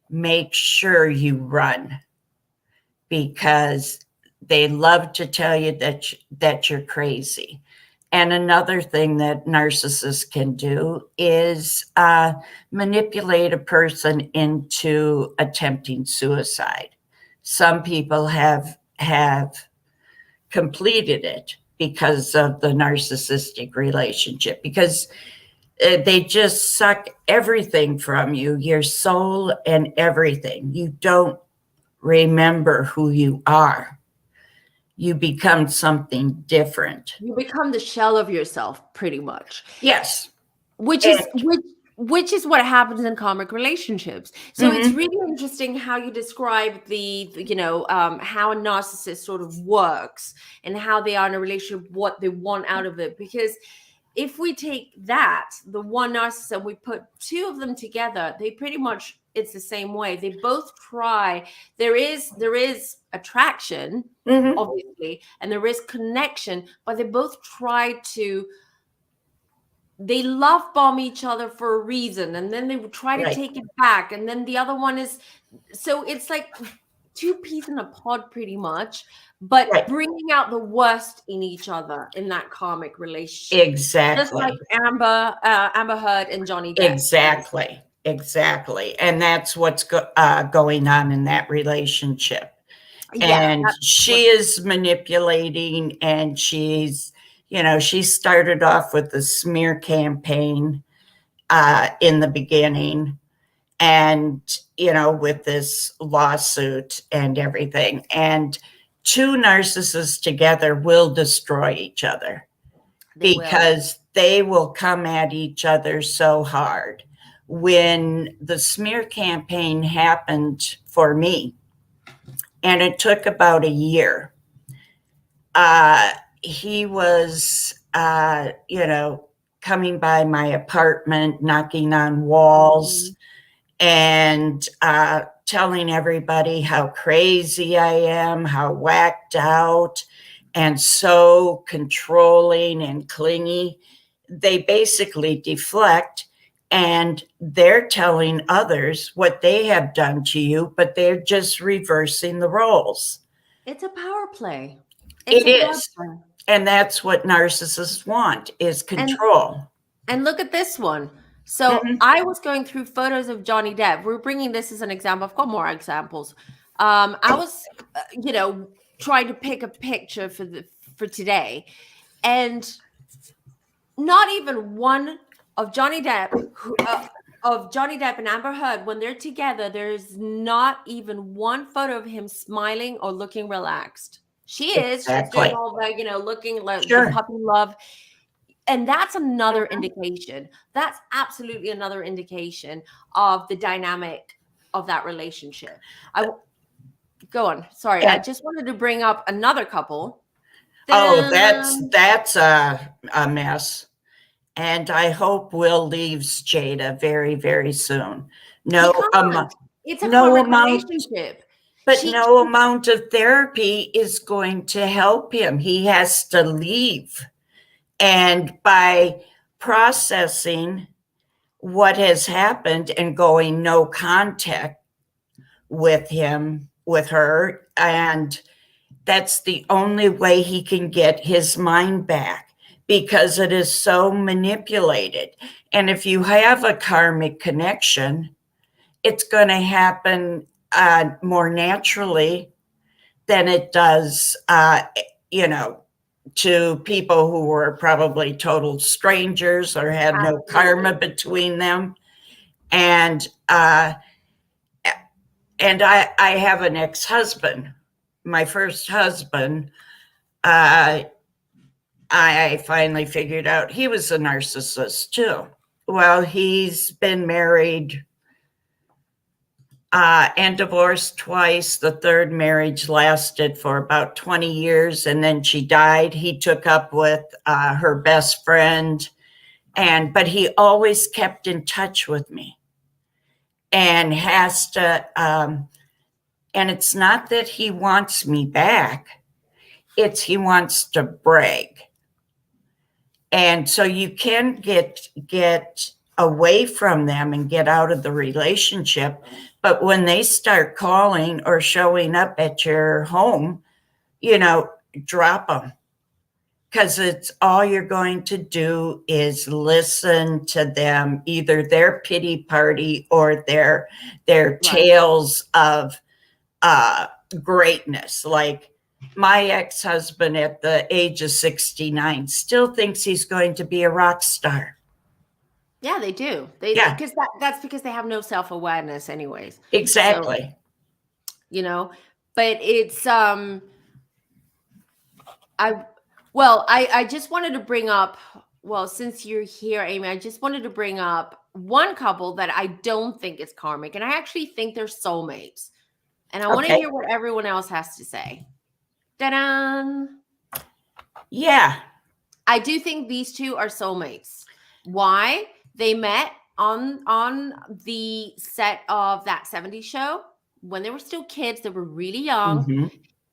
make sure you run, because they love to tell you that you're crazy. And another thing that narcissists can do is manipulate a person into attempting suicide. Some people have completed it because of the narcissistic relationship, because they just suck everything from you, your soul and everything. You don't remember who you are. You become something different. You become the shell of yourself, pretty much. Yes. Which is what happens in karmic relationships. So it's really interesting how you describe how a narcissist sort of works and how they are in a relationship, what they want out of it. Because if we take the one narcissist, and we put two of them together, they pretty much, it's the same way. They both try. There is attraction, obviously, and there is connection, but they both try to, they love bomb each other for a reason, and then they would try to take it back, and then the other one is, so it's like two peas in a pod pretty much, but bringing out the worst in each other in that karmic relationship. Exactly. Just like Amber Heard and Johnny Depp. Exactly. And that's what's going on in that relationship. And she is manipulating, and she's, she started off with the smear campaign in the beginning, and, with this lawsuit and everything. And two narcissists together will destroy each other, because they will come at each other so hard. When the smear campaign happened for me, and it took about a year, he was, coming by my apartment, knocking on walls, and telling everybody how crazy I am, how whacked out, and so controlling and clingy. They basically deflect, and they're telling others what they have done to you, but they're just reversing the roles. It's a power play. It is. And that's what narcissists want, is control. And look at this one. So I was going through photos of Johnny Depp. We're bringing this as an example. I've got more examples. I was, trying to pick a picture for today, and not even one of Johnny Depp, of Johnny Depp and Amber Heard, when they're together, there's not even one photo of him smiling or looking relaxed. She is. She's doing Exactly. all the, looking like the Sure. puppy love. And that's another indication. That's absolutely another indication of the dynamic of that relationship. Go on. Sorry, I And- just wanted to bring up another couple. Oh, Ta-da! that's a mess. And I hope Will leaves Jada very, very soon. No, He can't. It's a no karmic amount, relationship. but no amount of therapy is going to help him. He has to leave. And by processing what has happened and going no contact with him, with her, and that's the only way he can get his mind back, because it is so manipulated. And if you have a karmic connection, it's going to happen more naturally than it does, to people who were probably total strangers or had no karma between them. And I have an ex-husband, my first husband. I finally figured out he was a narcissist too. Well, he's been married and divorced twice. The third marriage lasted for about 20 years, and then she died. He took up with her best friend, but he always kept in touch with me, and has to. And it's not that he wants me back; it's he wants to brag. And so you can get away from them and get out of the relationship. But when they start calling or showing up at your home, drop them. Because it's all you're going to do is listen to them, either their pity party or their tales of greatness. Like, my ex-husband at the age of 69 still thinks he's going to be a rock star. Yeah, they do. Because that's because they have no self-awareness anyways. Exactly. So, but it's I just wanted to bring up, since you're here, Amy, I just wanted to bring up one couple that I don't think is karmic, and I actually think they're soulmates. And I want to hear what everyone else has to say. Ta-da! Yeah. I do think these two are soulmates. Why? They met on the set of that 70s show when they were still kids. They were really young. Mm-hmm.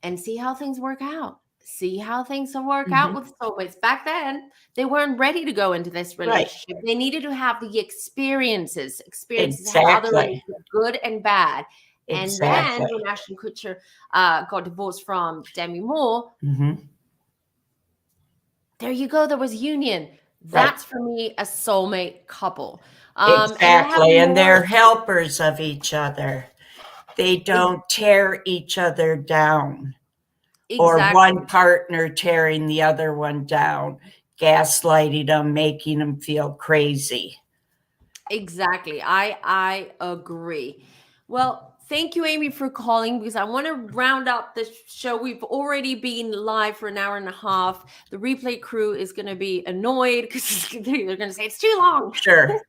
And see how things work out. See how things will work out with soulmates. Back then, they weren't ready to go into this relationship. Right. They needed to have the experiences Exactly. how other relationships, good and bad. Exactly. And then when Ashton Kutcher got divorced from Demi Moore, there you go. There was union. That's for me a soulmate couple. Exactly. And they're helpers of each other. They don't tear each other down. Or one partner tearing the other one down, gaslighting them, making them feel crazy. Exactly. I agree. Well, thank you, Amy, for calling, because I want to round up the show. We've already been live for an hour and a half. The replay crew is going to be annoyed because they're going to say it's too long. Sure.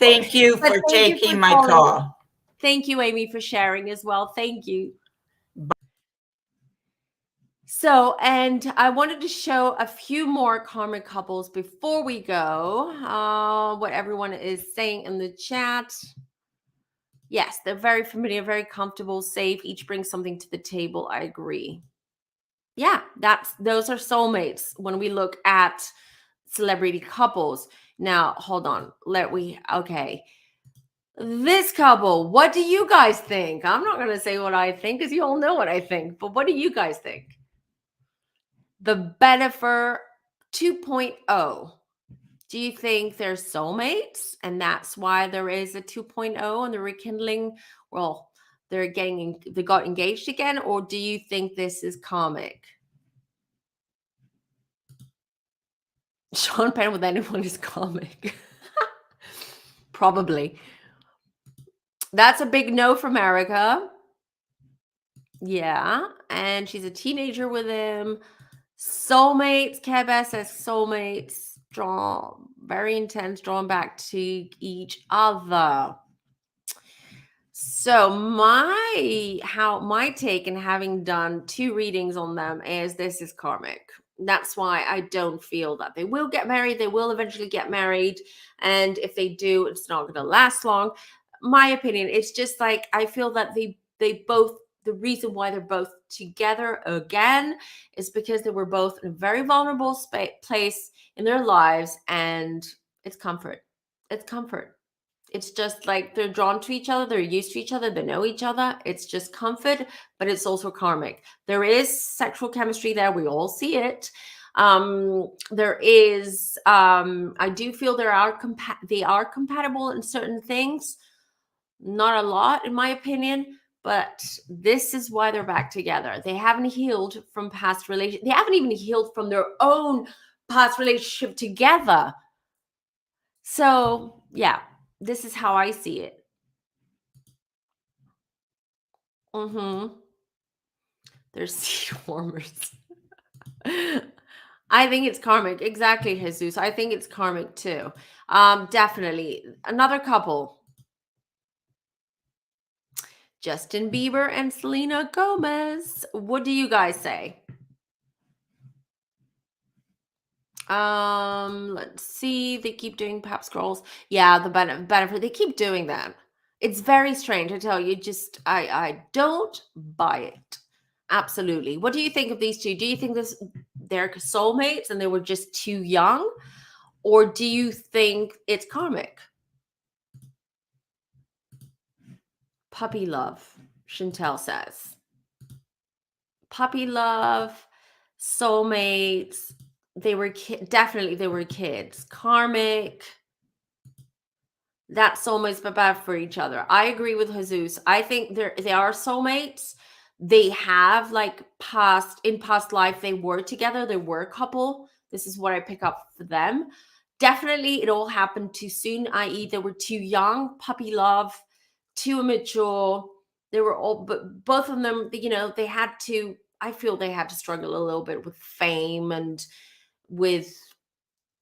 Thank you for taking my call. Thank you, Amy, for sharing as well. Thank you. So, and I wanted to show a few more karmic couples before we go. What everyone is saying in the chat. Yes, they're very familiar, very comfortable, safe. Each brings something to the table. I agree. Yeah, those are soulmates when we look at celebrity couples. Now, hold on. Okay. This couple, what do you guys think? I'm not going to say what I think because you all know what I think, but what do you guys think? The Benefer 2.0. Do you think they're soulmates and that's why there is a 2.0 and the rekindling? Well, they got engaged again, or do you think this is karmic? Sean Penn with anyone is karmic. Probably. That's a big no from Erica. Yeah. And she's a teenager with him. Soulmates. Care says soulmates. Very intense, drawn back to each other. So my take in having done 2 readings on them is this is karmic. That's why I don't feel that they will get married. They will eventually get married. And if they do, it's not going to last long. My opinion, it's just like, I feel that they both, the reason why they're both together again is because they were both in a very vulnerable place in their lives, and it's comfort. It's comfort. It's just like they're drawn to each other, they're used to each other, they know each other. It's just comfort, but it's also karmic. There is sexual chemistry there. We all see it. There is, I do feel they are compatible in certain things. Not a lot, in my opinion, but this is why they're back together. They haven't healed from past relations. They haven't even healed from their own past relationship together. So, yeah. This is how I see it. They're seed warmers. I think it's karmic. Exactly, Jesus. I think it's karmic too. Definitely. Another couple. Justin Bieber and Selena Gomez. What do you guys say? Let's see. They keep doing pap scrolls. Yeah, the benefit. They keep doing that. It's very strange. I tell you, just I don't buy it. Absolutely. What do you think of these two? Do you think they're soulmates and they were just too young, or do you think it's karmic? Puppy love, Chantel says. Puppy love, soulmates. They were definitely they were kids. Karmic. That soulmates but bad for each other. I agree with Jesus. I think they are soulmates. They have like in past life they were together. They were a couple. This is what I pick up for them. Definitely it all happened too soon, i.e. they were too young, puppy love, too immature. They were all, but both of them, they had to, I feel they had to struggle a little bit with fame and with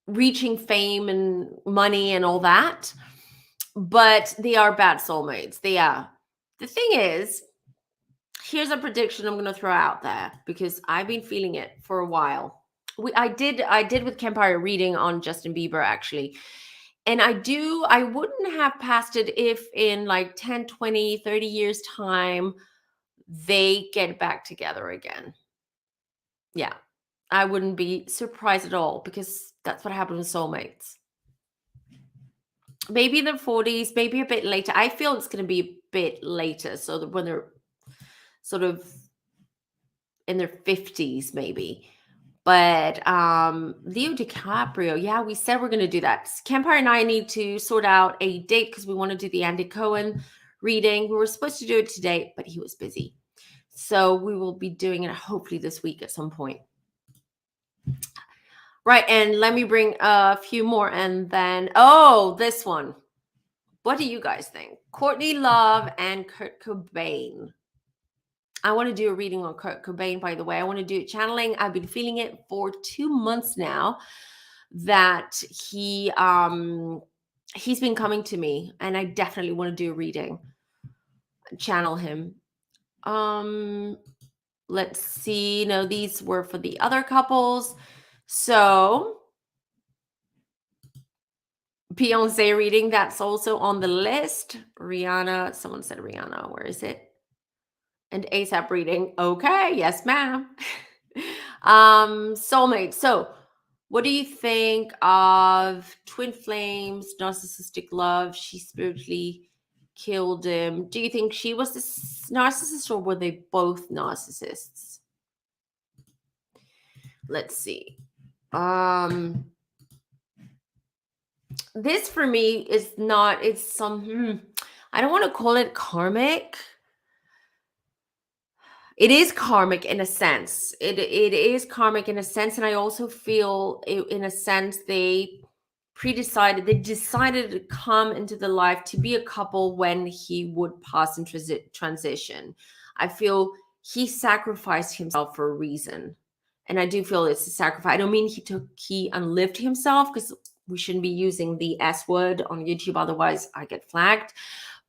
reaching fame and money and all that. But they are bad soulmates. They are. The thing is, here's a prediction I'm going to throw out there because I've been feeling it for a while. I did with Campfire reading on Justin Bieber actually. And I wouldn't have passed it if in like 10, 20, 30 years time, they get back together again. Yeah. I wouldn't be surprised at all because that's what happened with soulmates. Maybe in their 40s, maybe a bit later. I feel it's going to be a bit later. So that when they're sort of in their 50s, maybe. But Leo DiCaprio, yeah, we said we're going to do that. Campfire and I need to sort out a date because we want to do the Andy Cohen reading. We were supposed to do it today, but he was busy. So we will be doing it hopefully this week at some point. Right, and let me bring a few more and then, this one. What do you guys think? Courtney Love and Kurt Cobain. I want to do a reading on Kurt Cobain, by the way. I want to do it channeling. I've been feeling it for 2 months now that he's been coming to me, and I definitely want to do a reading. Channel him. Let's see. No, these were for the other couples. So Beyonce reading, that's also on the list. Rihanna, someone said Rihanna, where is it? And ASAP reading, okay, yes ma'am. Soulmate. So what do you think of twin flames, narcissistic love? She spiritually killed him. Do you think she was the narcissist or were they both narcissists? Let's see. This for me is not, it's some, I don't want to call it karmic. It is karmic in a sense. It is karmic in a sense. And I also feel in a sense, they they decided to come into the life to be a couple when he would pass in transition. I feel he sacrificed himself for a reason. And I do feel it's a sacrifice. I don't mean he unlived himself, because we shouldn't be using the S word on YouTube, otherwise I get flagged.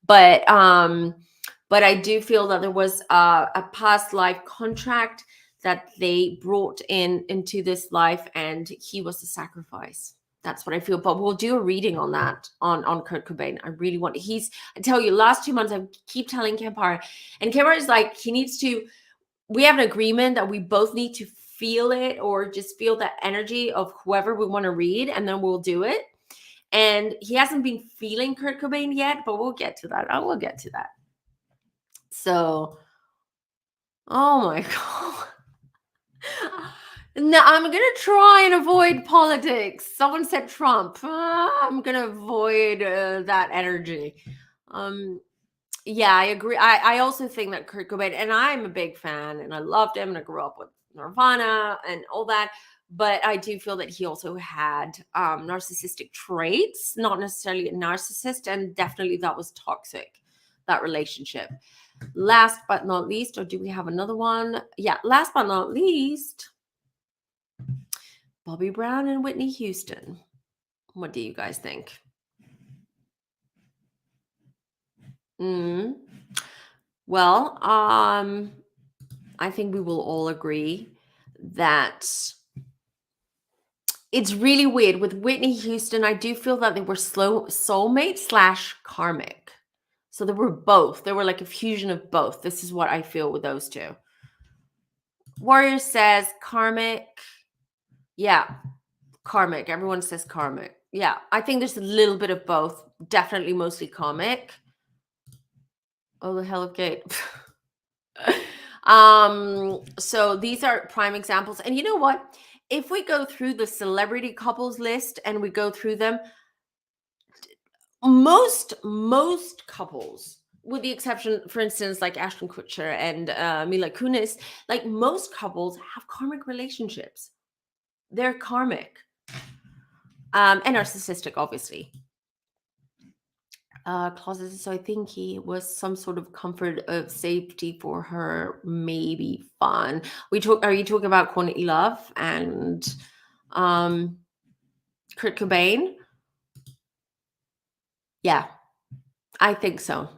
But I do feel that there was a past life contract that they brought into this life, and he was a sacrifice. That's what I feel. But we'll do a reading on that on Kurt Cobain. I really want. I tell you, last 2 months I keep telling Kempar, and Kempar is like, he needs to. We have an agreement that we both need to feel it, or just feel that energy of whoever we want to read, and then we'll do it. And he hasn't been feeling Kurt Cobain yet, but we'll get to that. I will get to that. So, oh my God. No, I'm going to try and avoid politics. Someone said Trump. I'm going to avoid that energy. Yeah, I agree. I also think that Kurt Cobain, and I'm a big fan, and I loved him, and I grew up with Nirvana and all that. But I do feel that he also had narcissistic traits, not necessarily a narcissist, and definitely that was toxic, that relationship. Last but not least, or do we have another one? Yeah, last but not least, Bobby Brown and Whitney Houston. What do you guys think? Well, I think we will all agree that it's really weird with Whitney Houston. I do feel that they were soulmates / karmic. So they were both. They were like a fusion of both. This is what I feel with those two. Warrior says karmic. Yeah, karmic. Everyone says karmic. Yeah, I think there's a little bit of both. Definitely mostly karmic. Oh, the hell of gate. So these are prime examples. And you know what? If we go through the celebrity couples list and we go through them, most couples, with the exception, for instance, like Ashton Kutcher and Mila Kunis, like most couples have karmic relationships. They're karmic. And narcissistic, obviously. Closet, so I think he was some sort of comfort of safety for her, maybe fun. Are you talking about Courtney Love and Kurt Cobain? Yeah, I think so.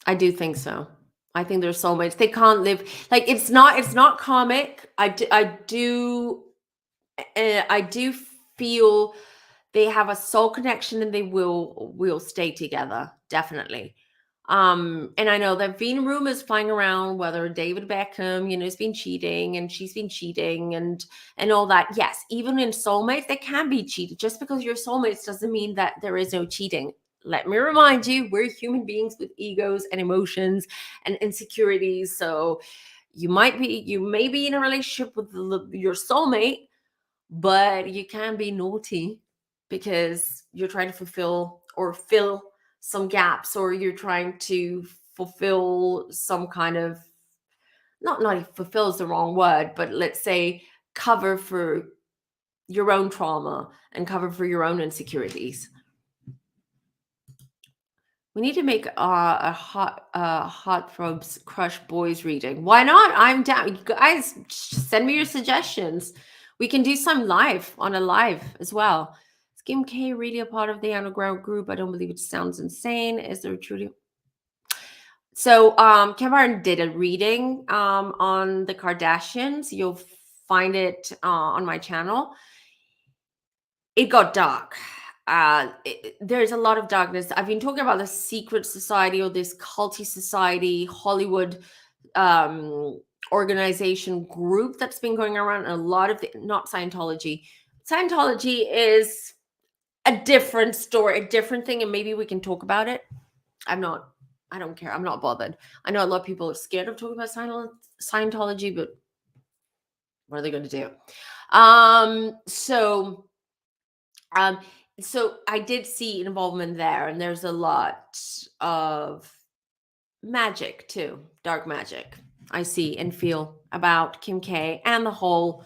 I do think so. I think they're soulmates. They can't live like it's not comic. I do feel they have a soul connection, and they will stay together, definitely. And I know there have been rumors flying around whether David Beckham, has been cheating, and she's been cheating, and all that. Yes, even in soulmates, they can be cheated. Just because you're soulmates doesn't mean that there is no cheating. Let me remind you, we're human beings with egos and emotions and insecurities. So you may be in a relationship with your soulmate, but you can be naughty because you're trying to fulfill or fill some gaps, or you're trying to fulfill some kind of, not fulfill is the wrong word, but let's say cover for your own trauma and cover for your own insecurities. We need to make a hot throbs crush boys reading. Why not? I'm down. You guys, send me your suggestions. We can do some live as well. Is Kim K really a part of the underground group? I don't believe it. Sounds insane. Is there truly? So Kevin did a reading on the Kardashians. You'll find it on my channel. It got dark. There's a lot of darkness. I've been talking about the secret society, or this culty society, Hollywood organization group that's been going around. A lot of not Scientology. Scientology is a different story, a different thing, and maybe we can talk about it. I don't care. I'm not bothered. I know a lot of people are scared of talking about Scientology, but what are they going to do? So I did see involvement there, and there's a lot of magic too, dark magic I see and feel about Kim K and the whole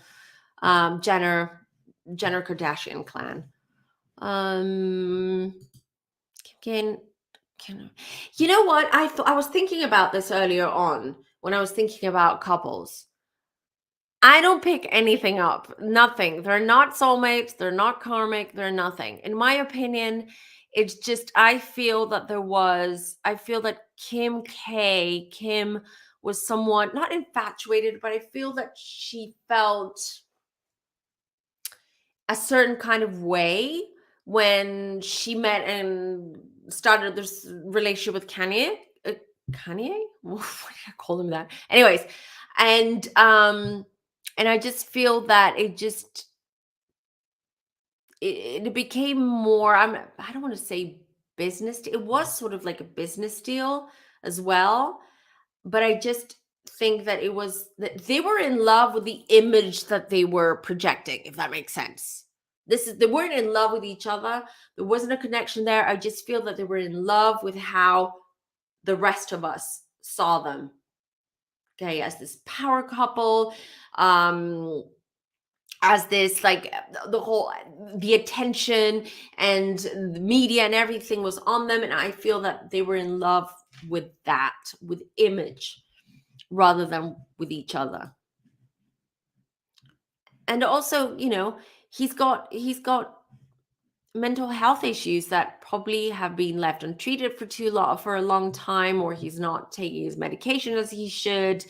Jenner Kardashian clan. Can you know what? I was thinking about this earlier on when I was thinking about couples. I don't pick anything up. Nothing. They're not soulmates. They're not karmic. They're nothing. In my opinion, it's just I feel that Kim was somewhat not infatuated, but I feel that she felt a certain kind of way when she met and started this relationship with Kanye. Kanye? Why did I call him that? Anyways, and I just feel that it became more. I don't want to say business. It was sort of like a business deal as well, but I just think that it was that they were in love with the image that they were projecting, if that makes sense. They weren't in love with each other. There wasn't a connection there. I just feel that they were in love with how the rest of us saw them. Okay, as this power couple, as this like the attention and the media and everything was on them, and I feel that they were in love with that, with image, rather than with each other. And also, he's got mental health issues that probably have been left untreated for a long time, or he's not taking his medication as he should.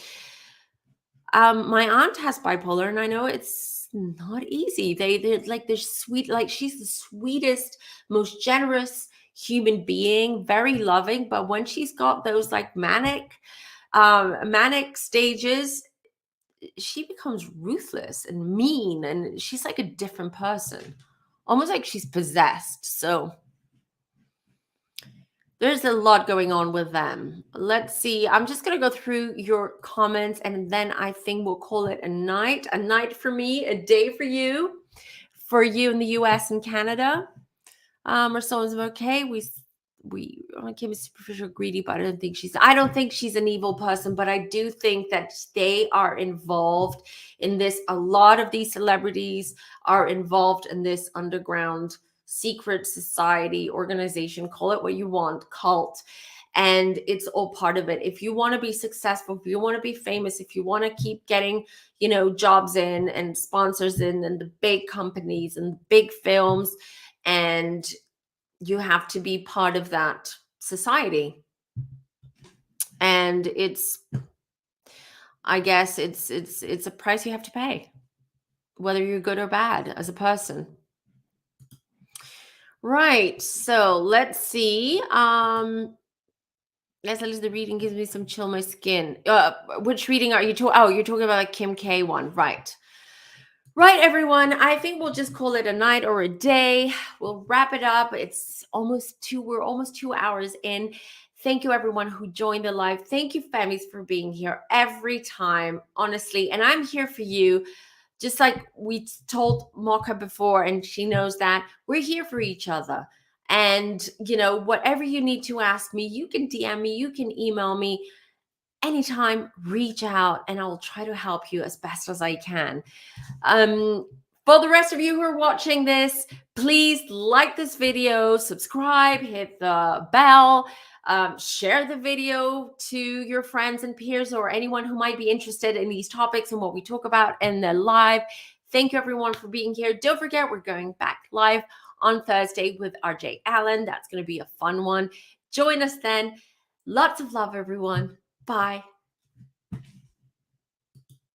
My aunt has bipolar, and I know it's not easy. They're sweet, like she's the sweetest, most generous human being, very loving, but when she's got those like manic stages, she becomes ruthless and mean, and she's like a different person, almost like she's possessed. So there's a lot going on with them. Let's see. I'm just going to go through your comments, and then I think we'll call it a night. A night for me, a day for you in the US and Canada. Or someone's okay. Kim is superficial, greedy, but I don't think she's an evil person, but I do think that they are involved in this. A lot of these celebrities are involved in this underground secret society, organization, call it what you want, cult, and it's all part of it. If you want to be successful, if you want to be famous, if you want to keep getting, jobs in and sponsors in and the big companies and big films, and you have to be part of that society. And I guess it's a price you have to pay, whether you're good or bad as a person. Right. So let's see. Yes, at least the reading gives me some chill in my skin. Which reading are you talking? Oh, you're talking about like Kim K one, right? Right, everyone. I think we'll just call it a night or a day. We'll wrap it up. We're almost 2 hours in. Thank you, everyone who joined the live. Thank you, families, for being here every time, honestly. And I'm here for you. Just like we told Mocha before, and she knows that we're here for each other. And, whatever you need to ask me, you can DM me, you can email me anytime, reach out, and I'll try to help you as best as I can. For the rest of you who are watching this, please like this video, subscribe, hit the bell, share the video to your friends and peers or anyone who might be interested in these topics and what we talk about in the live. Thank you, everyone, for being here. Don't forget, we're going back live on Thursday with RJ Allen. That's going to be a fun one. Join us then. Lots of love, everyone. Bye.